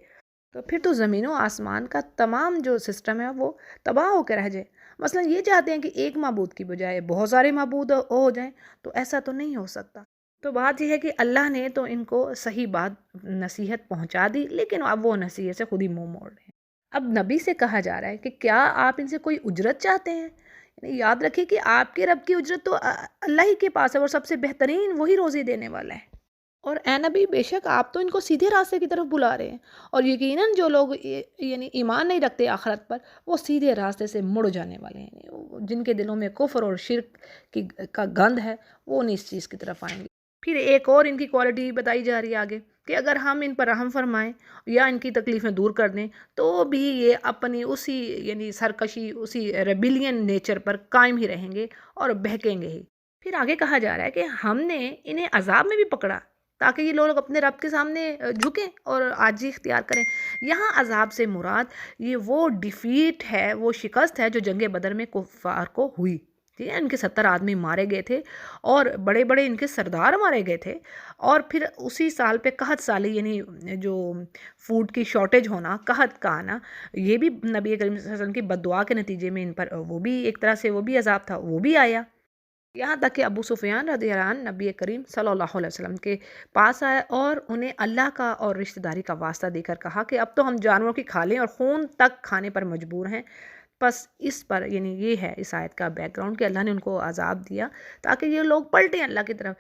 تو پھر تو زمین و آسمان کا تمام جو سسٹم ہے وہ تباہ ہو کے رہ جائے۔ مثلا یہ چاہتے ہیں کہ ایک معبود کی بجائے بہت سارے معبود ہو جائیں، تو ایسا تو نہیں ہو سکتا۔ تو بات یہ ہے کہ اللہ نے تو ان کو صحیح بات نصیحت پہنچا دی، لیکن اب وہ نصیحت سے خود ہی منہ موڑ رہے ہیں۔ اب نبی سے کہا جا رہا ہے کہ کیا آپ ان سے کوئی اجرت چاہتے ہیں؟ یعنی یاد رکھیے کہ آپ کے رب کی اجرت تو اللہ ہی کے پاس ہے، اور سب سے بہترین وہی روزی دینے والا ہے۔ اور اے نبی، بے شک آپ تو ان کو سیدھے راستے کی طرف بلا رہے ہیں، اور یقیناً جو لوگ یعنی ایمان نہیں رکھتے آخرت پر، وہ سیدھے راستے سے مڑ جانے والے ہیں، یعنی جن کے دلوں میں کفر اور شرک کا گند ہے، وہ نہیں اس چیز کی طرف آئیں گے۔ پھر ایک اور ان کی کوالٹی بتائی جا رہی ہے آگے، کہ اگر ہم ان پر رحم فرمائیں یا ان کی تکلیفیں دور کر دیں، تو بھی یہ اپنی اسی یعنی سرکشی، اسی ریبیلین نیچر پر قائم ہی رہیں گے اور بہکیں گے ہی۔ پھر آگے کہا جا رہا ہے کہ ہم نے انہیں عذاب میں بھی پکڑا تاکہ یہ لوگ اپنے رب کے سامنے جھکیں اور عاجزی اختیار کریں۔ یہاں عذاب سے مراد یہ وہ ڈیفیٹ ہے، وہ شکست ہے جو جنگ بدر میں کفار کو ہوئی، ٹھیک ہے؟ ان کے 70 آدمی مارے گئے تھے اور بڑے بڑے ان کے سردار مارے گئے تھے، اور پھر اسی سال پہ قحط سالی، یعنی جو فوڈ کی شارٹیج ہونا، قحط کا آنا، یہ بھی نبی کریم صلی اللہ علیہ وسلم کی بد دعا کے نتیجے میں ان پر وہ بھی ایک طرح سے وہ بھی عذاب تھا، وہ بھی آیا۔ یہاں تک کہ ابو سفیان رضی اللہ عنہ نبی کریم صلی اللہ علیہ وسلم کے پاس آئے اور انہیں اللہ کا اور رشتہ داری کا واسطہ دے کر کہا کہ اب تو ہم جانوروں کی کھالیں اور خون تک کھانے پر مجبور ہیں۔ بس اس پر یعنی یہ ہے اس آیت کا بیک گراؤنڈ کہ اللہ نے ان کو عذاب دیا تاکہ یہ لوگ پلٹیں اللہ کی طرف۔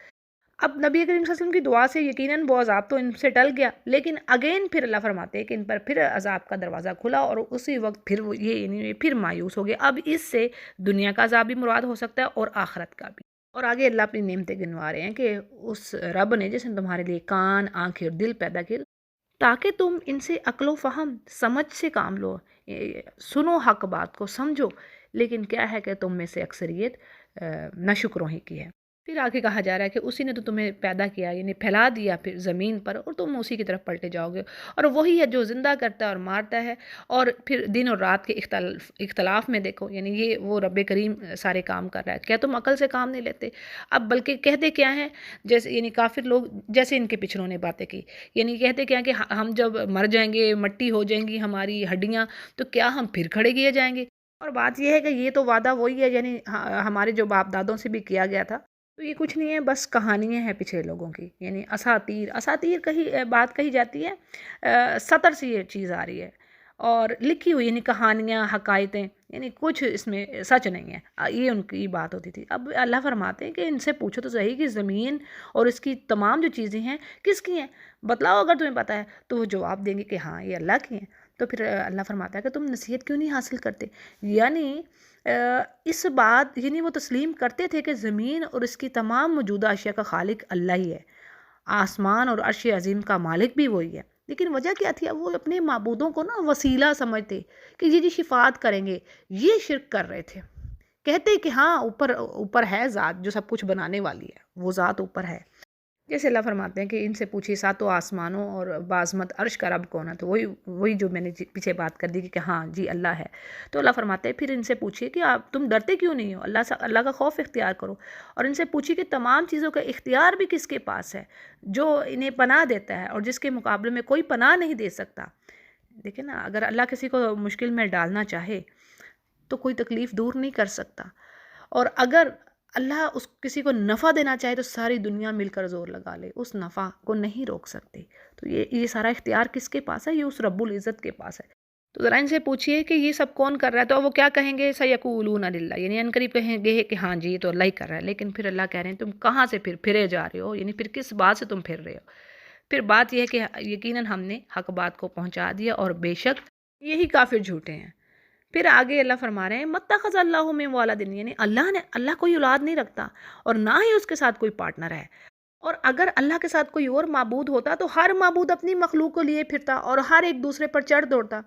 اب نبی کریم صلی اللہ علیہ وسلم کی دعا سے یقیناً وہ عذاب تو ان سے ٹل گیا، لیکن اگین پھر اللہ فرماتے ہیں کہ ان پر پھر عذاب کا دروازہ کھلا، اور اسی وقت پھر وہ یہ یعنی پھر مایوس ہو گئے۔ اب اس سے دنیا کا عذاب بھی مراد ہو سکتا ہے اور آخرت کا بھی۔ اور آگے اللہ اپنی نعمتیں گنوا رہے ہیں کہ اس رب نے جس نے تمہارے لیے کان، آنکھیں اور دل پیدا کیے تاکہ تم ان سے عقل و فہم، سمجھ سے کام لو، سنو حق بات کو سمجھو، لیکن کیا ہے کہ تم میں سے اکثریت ناشکروں ہی کی ہے۔ پھر آگے کہا جا رہا ہے کہ اسی نے تو تمہیں پیدا کیا، یعنی پھیلا دیا پھر زمین پر، اور تم اسی کی طرف پلٹے جاؤ گے، اور وہی ہے جو زندہ کرتا ہے اور مارتا ہے، اور پھر دن اور رات کے اختلاف میں دیکھو، یعنی یہ وہ رب کریم سارے کام کر رہا ہے، کیا تم عقل سے کام نہیں لیتے؟ اب بلکہ کہتے کیا ہیں، جیسے یعنی کافر لوگ جیسے ان کے پچھڑوں نے باتیں کی، یعنی کہتے کیا ہیں کہ ہم جب مر جائیں گے، مٹی ہو جائیں گی ہماری ہڈیاں، تو کیا ہم پھر کھڑے کیے جائیں گے؟ اور بات یہ ہے کہ یہ تو وعدہ وہی ہے، یعنی ہمارے جو باپ دادوں سے بھی کیا گیا تھا، تو یہ کچھ نہیں ہے، بس کہانیاں ہیں پچھلے لوگوں کی، یعنی اساطیر کہی بات کہی جاتی ہے، سطر سے یہ چیز آ رہی ہے اور لکھی ہوئی، یعنی کہانیاں، حکایتیں، یعنی کچھ اس میں سچ نہیں ہے، یہ ان کی بات ہوتی تھی۔ اب اللہ فرماتے ہیں کہ ان سے پوچھو تو صحیح کہ زمین اور اس کی تمام جو چیزیں ہیں کس کی ہیں، بتلاؤ اگر تمہیں پتہ ہے، تو وہ جواب دیں گے کہ ہاں یہ اللہ کی ہیں۔ تو پھر اللہ فرماتا ہے کہ تم نصیحت کیوں نہیں حاصل کرتے؟ یعنی اس بات یعنی وہ تسلیم کرتے تھے کہ زمین اور اس کی تمام موجودہ اشیاء کا خالق اللہ ہی ہے، آسمان اور عرش عظیم کا مالک بھی وہی ہے، لیکن وجہ کیا تھی؟ اب وہ اپنے معبودوں کو نا وسیلہ سمجھتے کہ یہ شفاعت کریں گے، یہ شرک کر رہے تھے۔ کہتے کہ ہاں اوپر ہے ذات جو سب کچھ بنانے والی ہے، وہ ذات اوپر ہے۔ جیسے اللہ فرماتے ہیں کہ ان سے پوچھیے ساتوں آسمانوں اور بعظمت عرش کا رب کون ہے، تو وہی جو میں نے پیچھے بات کر دی کہ ہاں جی اللہ ہے۔ تو اللہ فرماتے ہیں پھر ان سے پوچھیے کہ آپ تم ڈرتے کیوں نہیں ہو، اللہ کا خوف اختیار کرو، اور ان سے پوچھیے کہ تمام چیزوں کا اختیار بھی کس کے پاس ہے، جو انہیں پناہ دیتا ہے اور جس کے مقابلے میں کوئی پناہ نہیں دے سکتا۔ دیکھیں نا، اگر اللہ کسی کو مشکل میں ڈالنا چاہے تو کوئی تکلیف دور نہیں کر سکتا، اور اگر اللہ اس کسی کو نفع دینا چاہے تو ساری دنیا مل کر زور لگا لے، اس نفع کو نہیں روک سکتے۔ تو یہ سارا اختیار کس کے پاس ہے؟ یہ اس رب العزت کے پاس ہے۔ تو ذرا ان سے پوچھئے کہ یہ سب کون کر رہا ہے، تو وہ کیا کہیں گے؟ سَيَقُولُونَ لِلَّهِ، یعنی ان قریب کہیں گے کہ ہاں جی یہ تو اللہ ہی کر رہا ہے، لیکن پھر اللہ کہہ رہے ہیں تم کہاں سے پھرے جا رہے ہو، یعنی پھر کس بات سے تم پھر رہے ہو؟ پھر بات یہ ہے کہ یقیناً ہم نے حق بات کو پہنچا دیا، اور بے شک یہی کافر جھوٹے ہیں۔ پھر آگے اللہ فرما رہے ہیں مَتَّخَذَ اللَّهُ مِن وَلَدٍ، یعنی اللہ کوئی اولاد نہیں رکھتا اور نہ ہی اس کے ساتھ کوئی پارٹنر ہے، اور اگر اللہ کے ساتھ کوئی اور معبود ہوتا تو ہر معبود اپنی مخلوق کو لیے پھرتا اور ہر ایک دوسرے پر چڑھ دوڑتا۔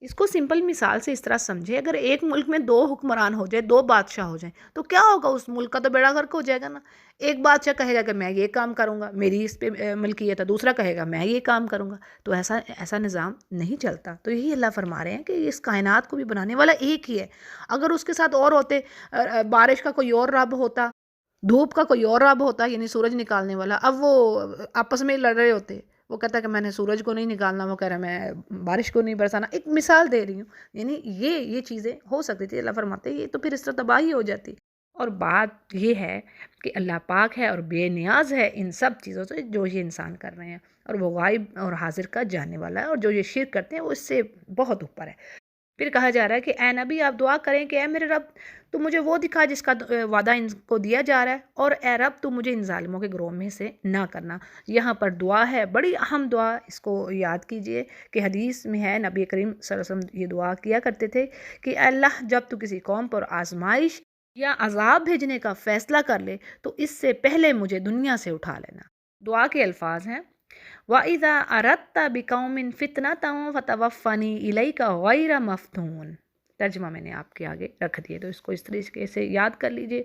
اس کو سمپل مثال سے اس طرح سمجھے، اگر ایک ملک میں 2 حکمران ہو جائے، 2 بادشاہ ہو جائیں، تو کیا ہوگا؟ اس ملک کا تو بیڑا غرق ہو جائے گا نا۔ ایک بادشاہ کہے گا کہ میں یہ کام کروں گا، میری اس پہ ملکیت ہے، دوسرا کہے گا میں یہ کام کروں گا، تو ایسا نظام نہیں چلتا۔ تو یہی اللہ فرما رہے ہیں کہ اس کائنات کو بھی بنانے والا ایک ہی ہے۔ اگر اس کے ساتھ اور ہوتے، بارش کا کوئی اور رب ہوتا، دھوپ کا کوئی اور رب ہوتا، یعنی سورج نکالنے والا، اب وہ آپس میں لڑ رہے ہوتے، وہ کہتا ہے کہ میں نے سورج کو نہیں نکالنا، وہ کہہ رہا ہے میں بارش کو نہیں برسانا۔ ایک مثال دے رہی ہوں، یعنی یہ چیزیں ہو سکتی تھی۔ اللہ فرماتے ہیں یہ تو پھر اس طرح تباہی ہو جاتی۔ اور بات یہ ہے کہ اللہ پاک ہے اور بے نیاز ہے ان سب چیزوں سے جو یہ انسان کر رہے ہیں، اور وہ غائب اور حاضر کا جاننے والا ہے، اور جو یہ شرک کرتے ہیں وہ اس سے بہت اوپر ہے۔ پھر کہا جا رہا ہے کہ اے نبی آپ دعا کریں کہ اے میرے رب تو مجھے وہ دکھا جس کا وعدہ ان کو دیا جا رہا ہے، اور اے رب تو مجھے ان ظالموں کے گروہ میں سے نہ کرنا۔ یہاں پر دعا ہے، بڑی اہم دعا، اس کو یاد کیجئے کہ حدیث میں ہے نبی کریم صلی اللہ علیہ وسلم یہ دعا کیا کرتے تھے کہ اے اللہ جب تو کسی قوم پر آزمائش یا عذاب بھیجنے کا فیصلہ کر لے تو اس سے پہلے مجھے دنیا سے اٹھا لینا۔ دعا کے الفاظ ہیں وَإِذَا أَرَدْتَ بِقَوْمٍ فِتْنَةً فَتَوَفَّنِي إِلَيْكَ غَيْرَ مَفْتُونٍ۔ ترجمہ میں نے آپ کے آگے رکھ دیے، تو اس کو اس طریقے سے یاد کر لیجئے۔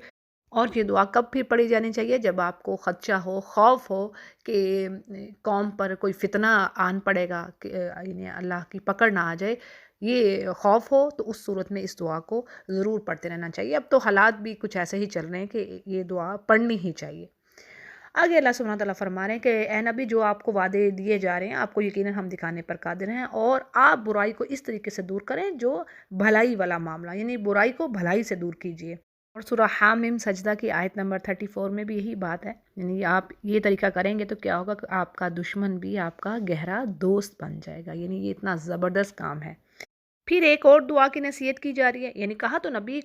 اور یہ دعا کب پھر پڑھی جانی چاہیے؟ جب آپ کو خدشہ ہو، خوف ہو کہ قوم پر کوئی فتنہ آن پڑے گا، کہ یعنی اللہ کی پکڑ نہ آ جائے، یہ خوف ہو تو اس صورت میں اس دعا کو ضرور پڑھتے رہنا چاہیے۔ اب تو حالات بھی کچھ ایسے ہی چل رہے ہیں کہ یہ دعا پڑھنی ہی چاہیے۔ آگے اللہ سبحانہ تعالیٰ فرما رہے ہیں کہ اے نبی جو آپ کو وعدے دیے جا رہے ہیں آپ کو یقیناً ہم دکھانے پر قادر ہیں، اور آپ برائی کو اس طریقے سے دور کریں جو بھلائی والا معاملہ، یعنی برائی کو بھلائی سے دور کیجیے۔ اور سورہ حامیم سجدہ کی آیت نمبر 34 میں بھی یہی بات ہے، یعنی آپ یہ طریقہ کریں گے تو کیا ہوگا کہ آپ کا دشمن بھی آپ کا گہرا دوست بن جائے گا، یعنی یہ اتنا زبردست کام ہے۔ پھر ایک اور دعا کی نصیحت کی جا رہی ہے، یعنی کہا تو نبی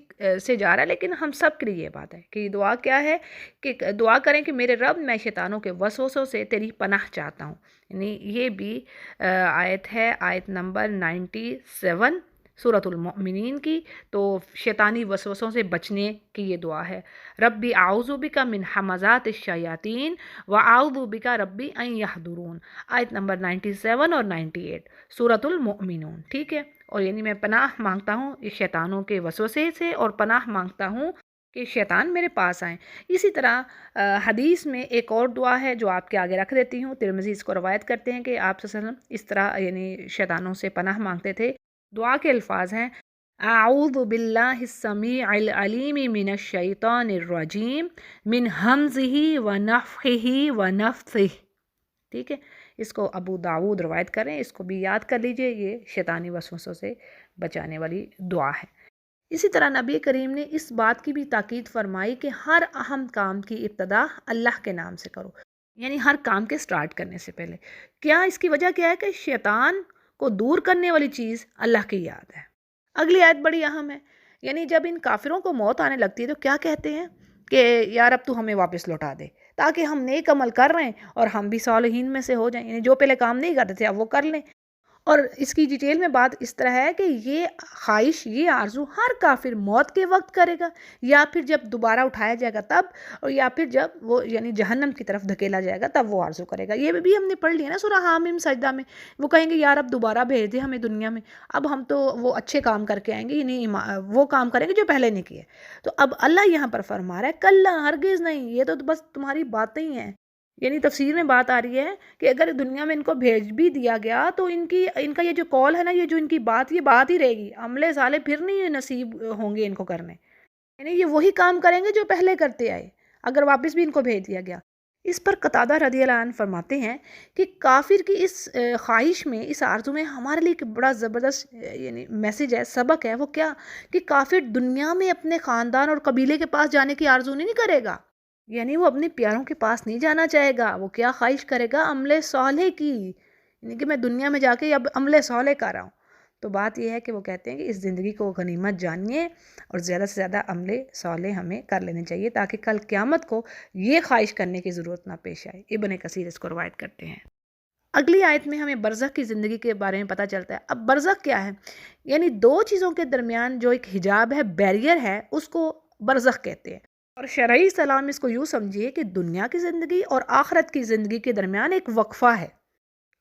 سے جا رہا ہے لیکن ہم سب کے لیے یہ بات ہے کہ یہ دعا کیا ہے کہ دعا کریں کہ میرے رب میں شیطانوں کے وسوسوں سے تیری پناہ چاہتا ہوں، یعنی یہ بھی آیت ہے، آیت نمبر 97 سورۃ المؤمنین کی۔ تو شیطانی وسوسوں سے بچنے کی یہ دعا ہے، ربی اعوذ بک من حمزات الشیاطین واعوذ بک ربی ان یحضرون، آیت نمبر 97 اور 98 سورۃ المؤمنون، ٹھیک ہے۔ اور یعنی میں پناہ مانگتا ہوں اس شیطانوں کے وسوسے سے، اور پناہ مانگتا ہوں کہ شیطان میرے پاس آئیں۔ اسی طرح حدیث میں ایک اور دعا ہے جو آپ کے آگے رکھ دیتی ہوں، ترمذی اس کو روایت کرتے ہیں کہ آپ صلی اللہ علیہ وسلم اس طرح یعنی شیطانوں سے پناہ مانگتے تھے۔ دعا کے الفاظ ہیں اعوذ باللہ السمیع العلیم من الشیطان الرجیم من ہمزہ ونفخہ ونفثہ، ٹھیک ہے۔ اس کو ابو داود روایت کریں، اس کو بھی یاد کر لیجئے، یہ شیطانی وسوسوں سے بچانے والی دعا ہے۔ اسی طرح نبی کریم نے اس بات کی بھی تاکید فرمائی کہ ہر اہم کام کی ابتدا اللہ کے نام سے کرو، یعنی ہر کام کے سٹارٹ کرنے سے پہلے۔ کیا اس کی وجہ کیا ہے کہ شیطان کو دور کرنے والی چیز اللہ کی یاد ہے۔ اگلی آیت بڑی اہم ہے، یعنی جب ان کافروں کو موت آنے لگتی ہے تو کیا کہتے ہیں کہ یا رب تو ہمیں واپس لوٹا دے تاکہ ہم نیک عمل کر رہے ہیں اور ہم بھی صالحین میں سے ہو جائیں، یعنی جو پہلے کام نہیں کرتے تھے اب وہ کر لیں۔ اور اس کی ڈیٹیل میں بات اس طرح ہے کہ یہ خواہش، یہ آرزو ہر کافر موت کے وقت کرے گا، یا پھر جب دوبارہ اٹھایا جائے گا تب، اور یا پھر جب وہ یعنی جہنم کی طرف دھکیلا جائے گا تب وہ آرزو کرے گا۔ یہ بھی ہم نے پڑھ لیا نا سورہ حامیم سجدہ میں، وہ کہیں گے یا رب دوبارہ بھیج دے ہمیں دنیا میں، اب ہم تو وہ اچھے کام کر کے آئیں گے، یعنی وہ کام کریں گے جو پہلے نہیں کیے۔ تو اب اللہ یہاں پر فرما رہا ہے کلا ہرگز نہیں، یہ تو بس تمہاری باتیں ہی ہیں، یعنی تفسیر میں بات آ رہی ہے کہ اگر دنیا میں ان کو بھیج بھی دیا گیا تو ان کا یہ جو قول ہے نا، یہ جو ان کی بات، یہ بات ہی رہے گی، عملے صالح پھر نہیں نصیب ہوں گے ان کو کرنے، یعنی یہ وہی کام کریں گے جو پہلے کرتے آئے اگر واپس بھی ان کو بھیج دیا گیا۔ اس پر قتادہ رضی اللہ عنہ فرماتے ہیں کہ کافر کی اس خواہش میں، اس آرزو میں ہمارے لیے ایک بڑا زبردست یعنی میسج ہے، سبق ہے۔ وہ کیا کہ کافر دنیا میں اپنے خاندان اور قبیلے کے پاس جانے کی آرزو نہیں کرے گا، یعنی وہ اپنے پیاروں کے پاس نہیں جانا چاہے گا، وہ کیا خواہش کرے گا؟ عمل صالح کی، یعنی کہ میں دنیا میں جا کے اب عمل صالح کر رہا ہوں۔ تو بات یہ ہے کہ وہ کہتے ہیں کہ اس زندگی کو غنیمت جانیے اور زیادہ سے زیادہ عمل صالح ہمیں کر لینے چاہیے تاکہ کل قیامت کو یہ خواہش کرنے کی ضرورت نہ پیش آئے۔ ابن کثیر اس کو روایت کرتے ہیں۔ اگلی آیت میں ہمیں برزخ کی زندگی کے بارے میں پتہ چلتا ہے۔ اب برزخ کیا ہے؟ یعنی دو چیزوں کے درمیان جو ایک حجاب ہے، بیریئر ہے، اس کو برزخ کہتے ہیں۔ اور شرعی اسلام اس کو یوں سمجھیے کہ دنیا کی زندگی اور آخرت کی زندگی کے درمیان ایک وقفہ ہے،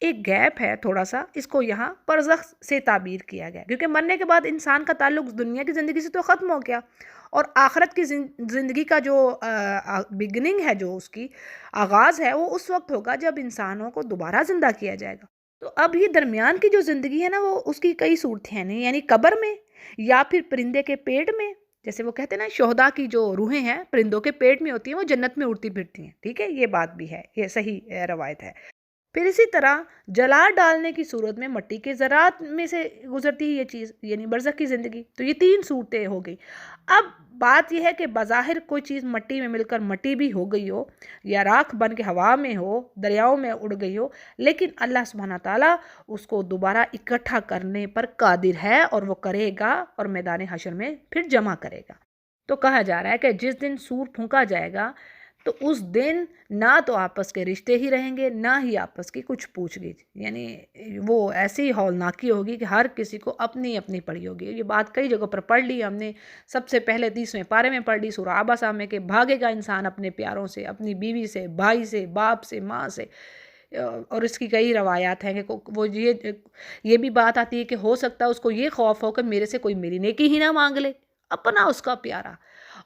ایک گیپ ہے تھوڑا سا، اس کو یہاں برزخ سے تعبیر کیا گیا، کیونکہ مرنے کے بعد انسان کا تعلق دنیا کی زندگی سے تو ختم ہو گیا، اور آخرت کی زندگی کا جو بگننگ ہے، جو اس کی آغاز ہے، وہ اس وقت ہوگا جب انسانوں کو دوبارہ زندہ کیا جائے گا۔ تو اب یہ درمیان کی جو زندگی ہے نا، وہ اس کی کئی صورتیں ہیں، یعنی قبر میں، یا پھر پرندے کے پیٹ میں، جیسے وہ کہتے ہیں نا شہداء کی جو روحیں ہیں پرندوں کے پیٹ میں ہوتی ہیں، وہ جنت میں اڑتی پھرتی ہیں، ٹھیک ہے، یہ بات بھی ہے، یہ صحیح روایت ہے۔ پھر اسی طرح جلا ڈالنے کی صورت میں مٹی کے ذرات میں سے گزرتی ہے یہ چیز، یعنی برزخ کی زندگی. تو یہ 3 صورتیں ہو گئی. اب بات یہ ہے کہ بظاہر کوئی چیز مٹی میں مل کر مٹی بھی ہو گئی ہو، یا راکھ بن کے ہوا میں ہو، دریاؤں میں اڑ گئی ہو، لیکن اللہ سبحانہ تعالیٰ اس کو دوبارہ اکٹھا کرنے پر قادر ہے، اور وہ کرے گا اور میدان حشر میں پھر جمع کرے گا. تو کہا جا رہا ہے کہ جس دن سور پھونکا جائے گا تو اس دن نہ تو آپس کے رشتے ہی رہیں گے، نہ ہی آپس کی کچھ پوچھ گچھ. یعنی وہ ایسی ہولناکی ہوگی کہ ہر کسی کو اپنی اپنی پڑی ہوگی. یہ بات کئی جگہوں پر پڑھ لی ہم نے. سب سے پہلے 30ویں پارے میں پڑھ لی سورہ عبسہ میں کہ بھاگے گا انسان اپنے پیاروں سے، اپنی بیوی سے، بھائی سے، باپ سے، ماں سے. اور اس کی کئی روایات ہیں کہ وہ یہ بھی بات آتی ہے کہ ہو سکتا ہے اس کو یہ خوف ہو کہ میرے سے کوئی میری نیکی ہی نہ مانگ لے، اپنا اس کا پیارا.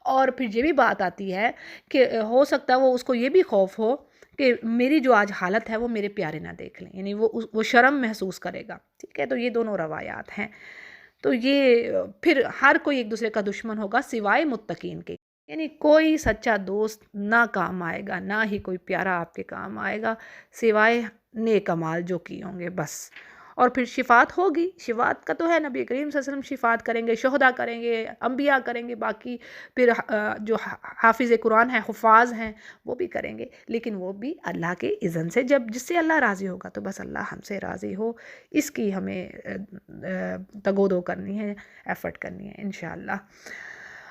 اور پھر یہ بھی بات آتی ہے کہ ہو سکتا ہے وہ اس کو یہ بھی خوف ہو کہ میری جو آج حالت ہے وہ میرے پیارے نہ دیکھ لیں، یعنی وہ شرم محسوس کرے گا. ٹھیک ہے، تو یہ دونوں روایات ہیں. تو یہ پھر ہر کوئی ایک دوسرے کا دشمن ہوگا سوائے متقین کے. یعنی کوئی سچا دوست نہ کام آئے گا، نہ ہی کوئی پیارا آپ کے کام آئے گا، سوائے نیک اعمال جو کیے ہوں گے بس. اور پھر شفاعت ہوگی. شفاعت کا تو ہے، نبی کریم صلی اللہ علیہ وسلم شفاعت کریں گے، شہداء کریں گے، انبیاء کریں گے، باقی پھر جو حافظ قرآن ہیں، حفاظ ہیں، وہ بھی کریں گے. لیکن وہ بھی اللہ کے اذن سے، جس سے اللہ راضی ہوگا. تو بس اللہ ہم سے راضی ہو، اس کی ہمیں تگودو کرنی ہے، ایفرٹ کرنی ہے انشاءاللہ.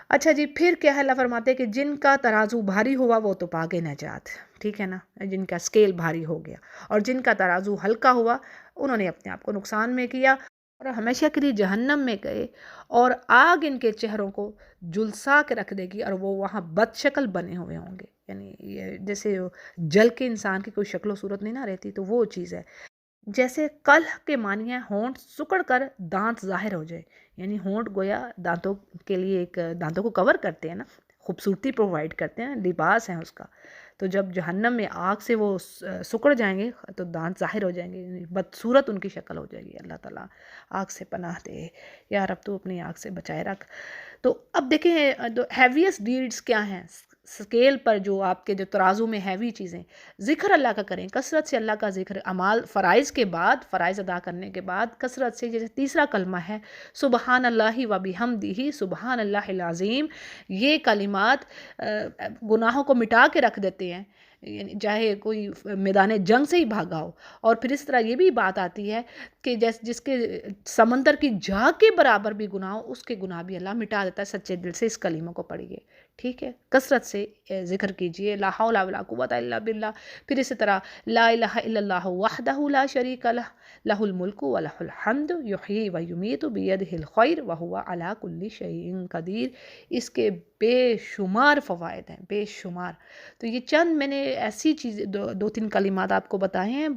اچھا جی، پھر کیا ہے؟ اللہ فرماتے ہیں کہ جن کا ترازو بھاری ہوا وہ تو پاگے نجات. ٹھیک ہے نا، جن کا اسکیل بھاری ہو گیا. اور جن کا ترازو ہلکا ہوا انہوں نے اپنے آپ کو نقصان میں کیا اور ہمیشہ کے لیے جہنم میں گئے، اور آگ ان کے چہروں کو جلسا کے رکھ دے گی، اور وہ وہاں بد شکل بنے ہوئے ہوں گے. یعنی یہ جیسے جل کے انسان کی کوئی شکل و صورت نہیں نہ رہتی، تو وہ چیز ہے. جیسے قلح کے معنی ہے ہونٹ سکڑ کر دانت ظاہر ہو جائے. یعنی ہونٹ گویا دانتوں کے لیے ایک دانتوں کو کور کرتے ہیں نا، خوبصورتی پرووائڈ کرتے ہیں، لباس ہیں اس کا. تو جب جہنم میں آگ سے وہ سکڑ جائیں گے تو دانت ظاہر ہو جائیں گے، بدصورت ان کی شکل ہو جائے گی. اللہ تعالیٰ آگ سے پناہ دے. یا رب تو اپنی آگ سے بچائے رکھ. تو اب دیکھیں ہیویسٹ ڈیڈز کیا ہیں سکیل پر، جو آپ کے جو ترازو میں ہیوی چیزیں. ذکر اللہ کا کریں، کثرت سے اللہ کا ذکر. اعمال فرائض کے بعد، فرائض ادا کرنے کے بعد کثرت سے، جیسے تیسرا کلمہ ہے سبحان اللہ و بحمدہ سبحان اللہ العظیم. یہ کلمات گناہوں کو مٹا کے رکھ دیتے ہیں، یعنی چاہے کوئی میدان جنگ سے ہی بھاگا ہو. اور پھر اس طرح یہ بھی بات آتی ہے کہ جس کے سمندر کی جھاگ کے برابر بھی گناہ ہو، اس کے گناہ بھی اللہ مٹا دیتا ہے سچے دل سے اس کلموں کو پڑھیے. ٹھیک ہے، کثرت سے ذکر کیجئے، لا حول ولا قوت الا باللہ. پھر اسی طرح لا الہ الا اللہ وحدہ لا شریک لہ لہ الملک ولہ الحمد یحیی و یمیت بیدہ الخیر وہو علی کل شیء قدیر. اس کے بے شمار فوائد ہیں، بے شمار. تو یہ چند میں نے ایسی چیز 2-3 کلمات آپ کو بتائے ہیں،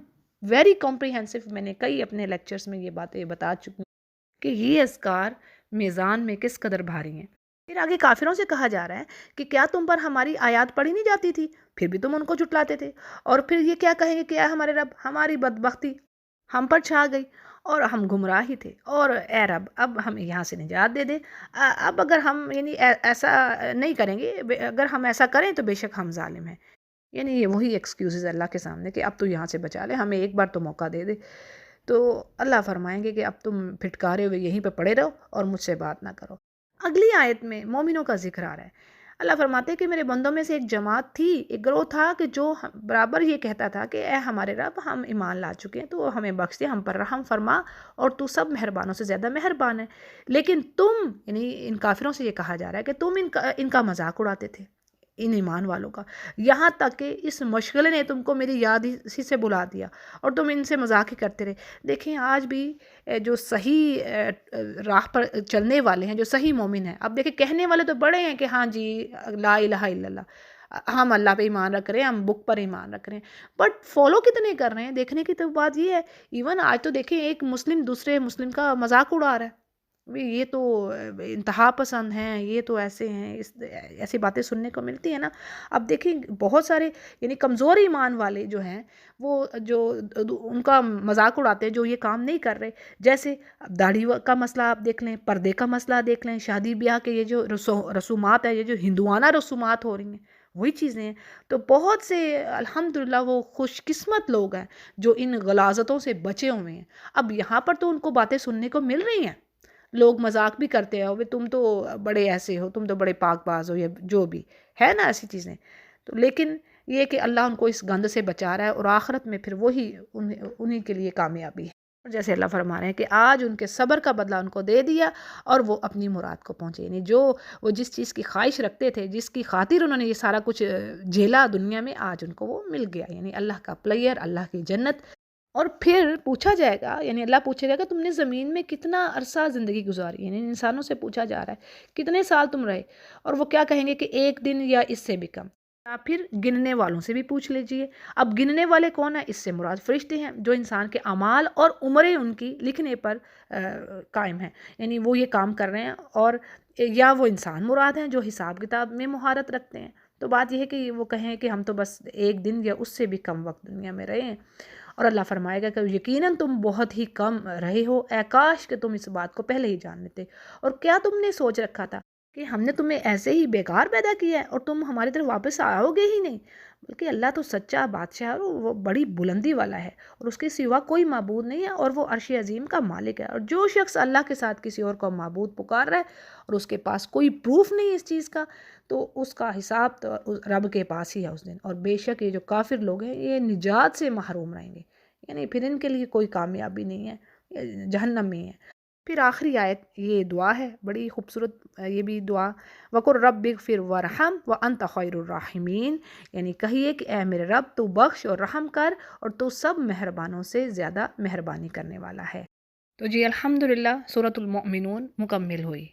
ویری کمپریہنسو. میں نے کئی اپنے لیکچرز میں یہ باتیں بتا چکی ہوں کہ یہ اذکار میزان میں کس قدر بھاری ہیں. پھر آگے کافروں سے کہا جا رہا ہے کہ کیا تم پر ہماری آیات پڑھی نہیں جاتی تھی، پھر بھی تم ان کو جھٹلاتے تھے. اور پھر یہ کیا کہیں گے کہ اے ہمارے رب، ہماری بدبختی ہم پر چھا گئی اور ہم گمراہ ہی تھے، اور اے رب اب ہمیں یہاں سے نجات دے دے. اب اگر ہم یعنی ایسا نہیں کریں گے، اگر ہم ایسا کریں تو بے شک ہم ظالم ہیں. یعنی یہ وہی ایکسکیوزز اللہ کے سامنے کہ اب تو یہاں سے بچا لے، ہمیں ایک بار تو موقع دے دے. تو اللہ فرمائیں گے کہ اب تم پھٹکارے ہوئے یہیں پہ پڑے رہو اور مجھ سے بات نہ کرو. اگلی آیت میں مومنوں کا ذکر آ رہا ہے. اللہ فرماتے ہیں کہ میرے بندوں میں سے ایک جماعت تھی، ایک گروہ تھا کہ جو برابر یہ کہتا تھا کہ اے ہمارے رب، ہم ایمان لا چکے ہیں، تو ہمیں بخش دے، ہم پر رحم فرما، اور تو سب مہربانوں سے زیادہ مہربان ہے. لیکن تم، یعنی ان کافروں سے یہ کہا جا رہا ہے کہ تم ان کا مذاق اڑاتے تھے، ان ایمان والوں کا، یہاں تک کہ اس مشغلے نے تم کو میری یاد اسی سے بلا دیا اور تم ان سے مذاق ہی کرتے رہے. دیکھیں آج بھی جو صحیح راہ پر چلنے والے ہیں، جو صحیح مومن ہیں، اب دیکھیں کہنے والے تو بڑے ہیں کہ ہاں جی لا الہ الا اللہ، ہم اللہ پہ ایمان رکھ رہے ہیں، ہم بک پر ایمان رکھ رہے ہیں، بٹ فالو کتنے کر رہے ہیں؟ دیکھنے کی تو بات یہ ہے. ایون آج تو دیکھیں ایک مسلم دوسرے مسلم کا مذاق اڑا رہا ہے، یہ تو انتہا پسند ہیں، یہ تو ایسے ہیں، ایسی باتیں سننے کو ملتی ہیں نا. اب دیکھیں بہت سارے یعنی کمزور ایمان والے جو ہیں، وہ جو ان کا مذاق اڑاتے ہیں، جو یہ کام نہیں کر رہے. جیسے داڑھی کا مسئلہ آپ دیکھ لیں، پردے کا مسئلہ دیکھ لیں، شادی بیاہ کے یہ جو رسومات ہیں، یہ جو ہندوانہ رسومات ہو رہی ہیں، وہی چیزیں ہیں۔ تو بہت سے الحمدللہ وہ خوش قسمت لوگ ہیں جو ان غلاظتوں سے بچے ہوئے ہیں۔ اب یہاں پر تو ان کو باتیں سننے کو مل رہی ہیں، لوگ مذاق بھی کرتے ہیں، تم تو بڑے ایسے ہو، تم تو بڑے پاک باز ہو، یا جو بھی ہے نا ایسی چیزیں۔ تو لیکن یہ کہ اللہ ان کو اس گند سے بچا رہا ہے، اور آخرت میں پھر وہی انہی کے لیے کامیابی ہے۔ اور جیسے اللہ فرما رہے ہیں کہ آج ان کے صبر کا بدلہ ان کو دے دیا اور وہ اپنی مراد کو پہنچے، یعنی جو وہ جس چیز کی خواہش رکھتے تھے، جس کی خاطر انہوں نے یہ سارا کچھ جھیلا دنیا میں، آج ان کو وہ مل گیا، یعنی اللہ کا پلیئر، اللہ کی جنت۔ اور پھر پوچھا جائے گا، یعنی اللہ پوچھے گا کہ تم نے زمین میں کتنا عرصہ زندگی گزاری، یعنی انسانوں سے پوچھا جا رہا ہے کتنے سال تم رہے، اور وہ کیا کہیں گے کہ ایک دن یا اس سے بھی کم۔ یا پھر گننے والوں سے بھی پوچھ لیجئے۔ اب گننے والے کون ہیں؟ اس سے مراد فرشتے ہیں جو انسان کے اعمال اور عمریں ان کی لکھنے پر قائم ہیں، یعنی وہ یہ کام کر رہے ہیں، اور یا وہ انسان مراد ہیں جو حساب کتاب میں مہارت رکھتے ہیں۔ تو بات یہ ہے کہ وہ کہیں کہ ہم تو بس ایک دن یا اس سے بھی کم وقت دنیا میں رہے ہیں، اور اللہ فرمائے گا کہ یقیناً تم بہت ہی کم رہے ہو، اے کاش کہ تم اس بات کو پہلے ہی جان لیتے، اور کیا تم نے سوچ رکھا تھا کہ ہم نے تمہیں ایسے ہی بیکار پیدا کیا ہے اور تم ہماری طرف واپس آؤ گے ہی نہیں؟ بلکہ اللہ تو سچا بادشاہ ہے، اور وہ بڑی بلندی والا ہے، اور اس کے سوا کوئی معبود نہیں ہے، اور وہ عرش عظیم کا مالک ہے۔ اور جو شخص اللہ کے ساتھ کسی اور کو معبود پکار رہا ہے اور اس کے پاس کوئی پروف نہیں ہے اس چیز کا، تو اس کا حساب تو رب کے پاس ہی ہے اس دن۔ اور بے شک یہ جو کافر لوگ ہیں یہ نجات سے محروم رہیں گے، یعنی پھر ان کے لیے کوئی کامیابی نہیں ہے، یہ جہنم میں ہے۔ پھر آخری آیت یہ دعا ہے، بڑی خوبصورت یہ بھی دعا، وَقُلْ رَبِّ اغْفِرْ وَارْحَمْ وَأَنْتَ خَيْرُ الرَّاحِمِينَ، یعنی کہیے کہ اے میرے رب تو بخش اور رحم کر، اور تو سب مہربانوں سے زیادہ مہربانی کرنے والا ہے۔ تو جی الحمدللہ سورۃ المؤمنون مکمل ہوئی۔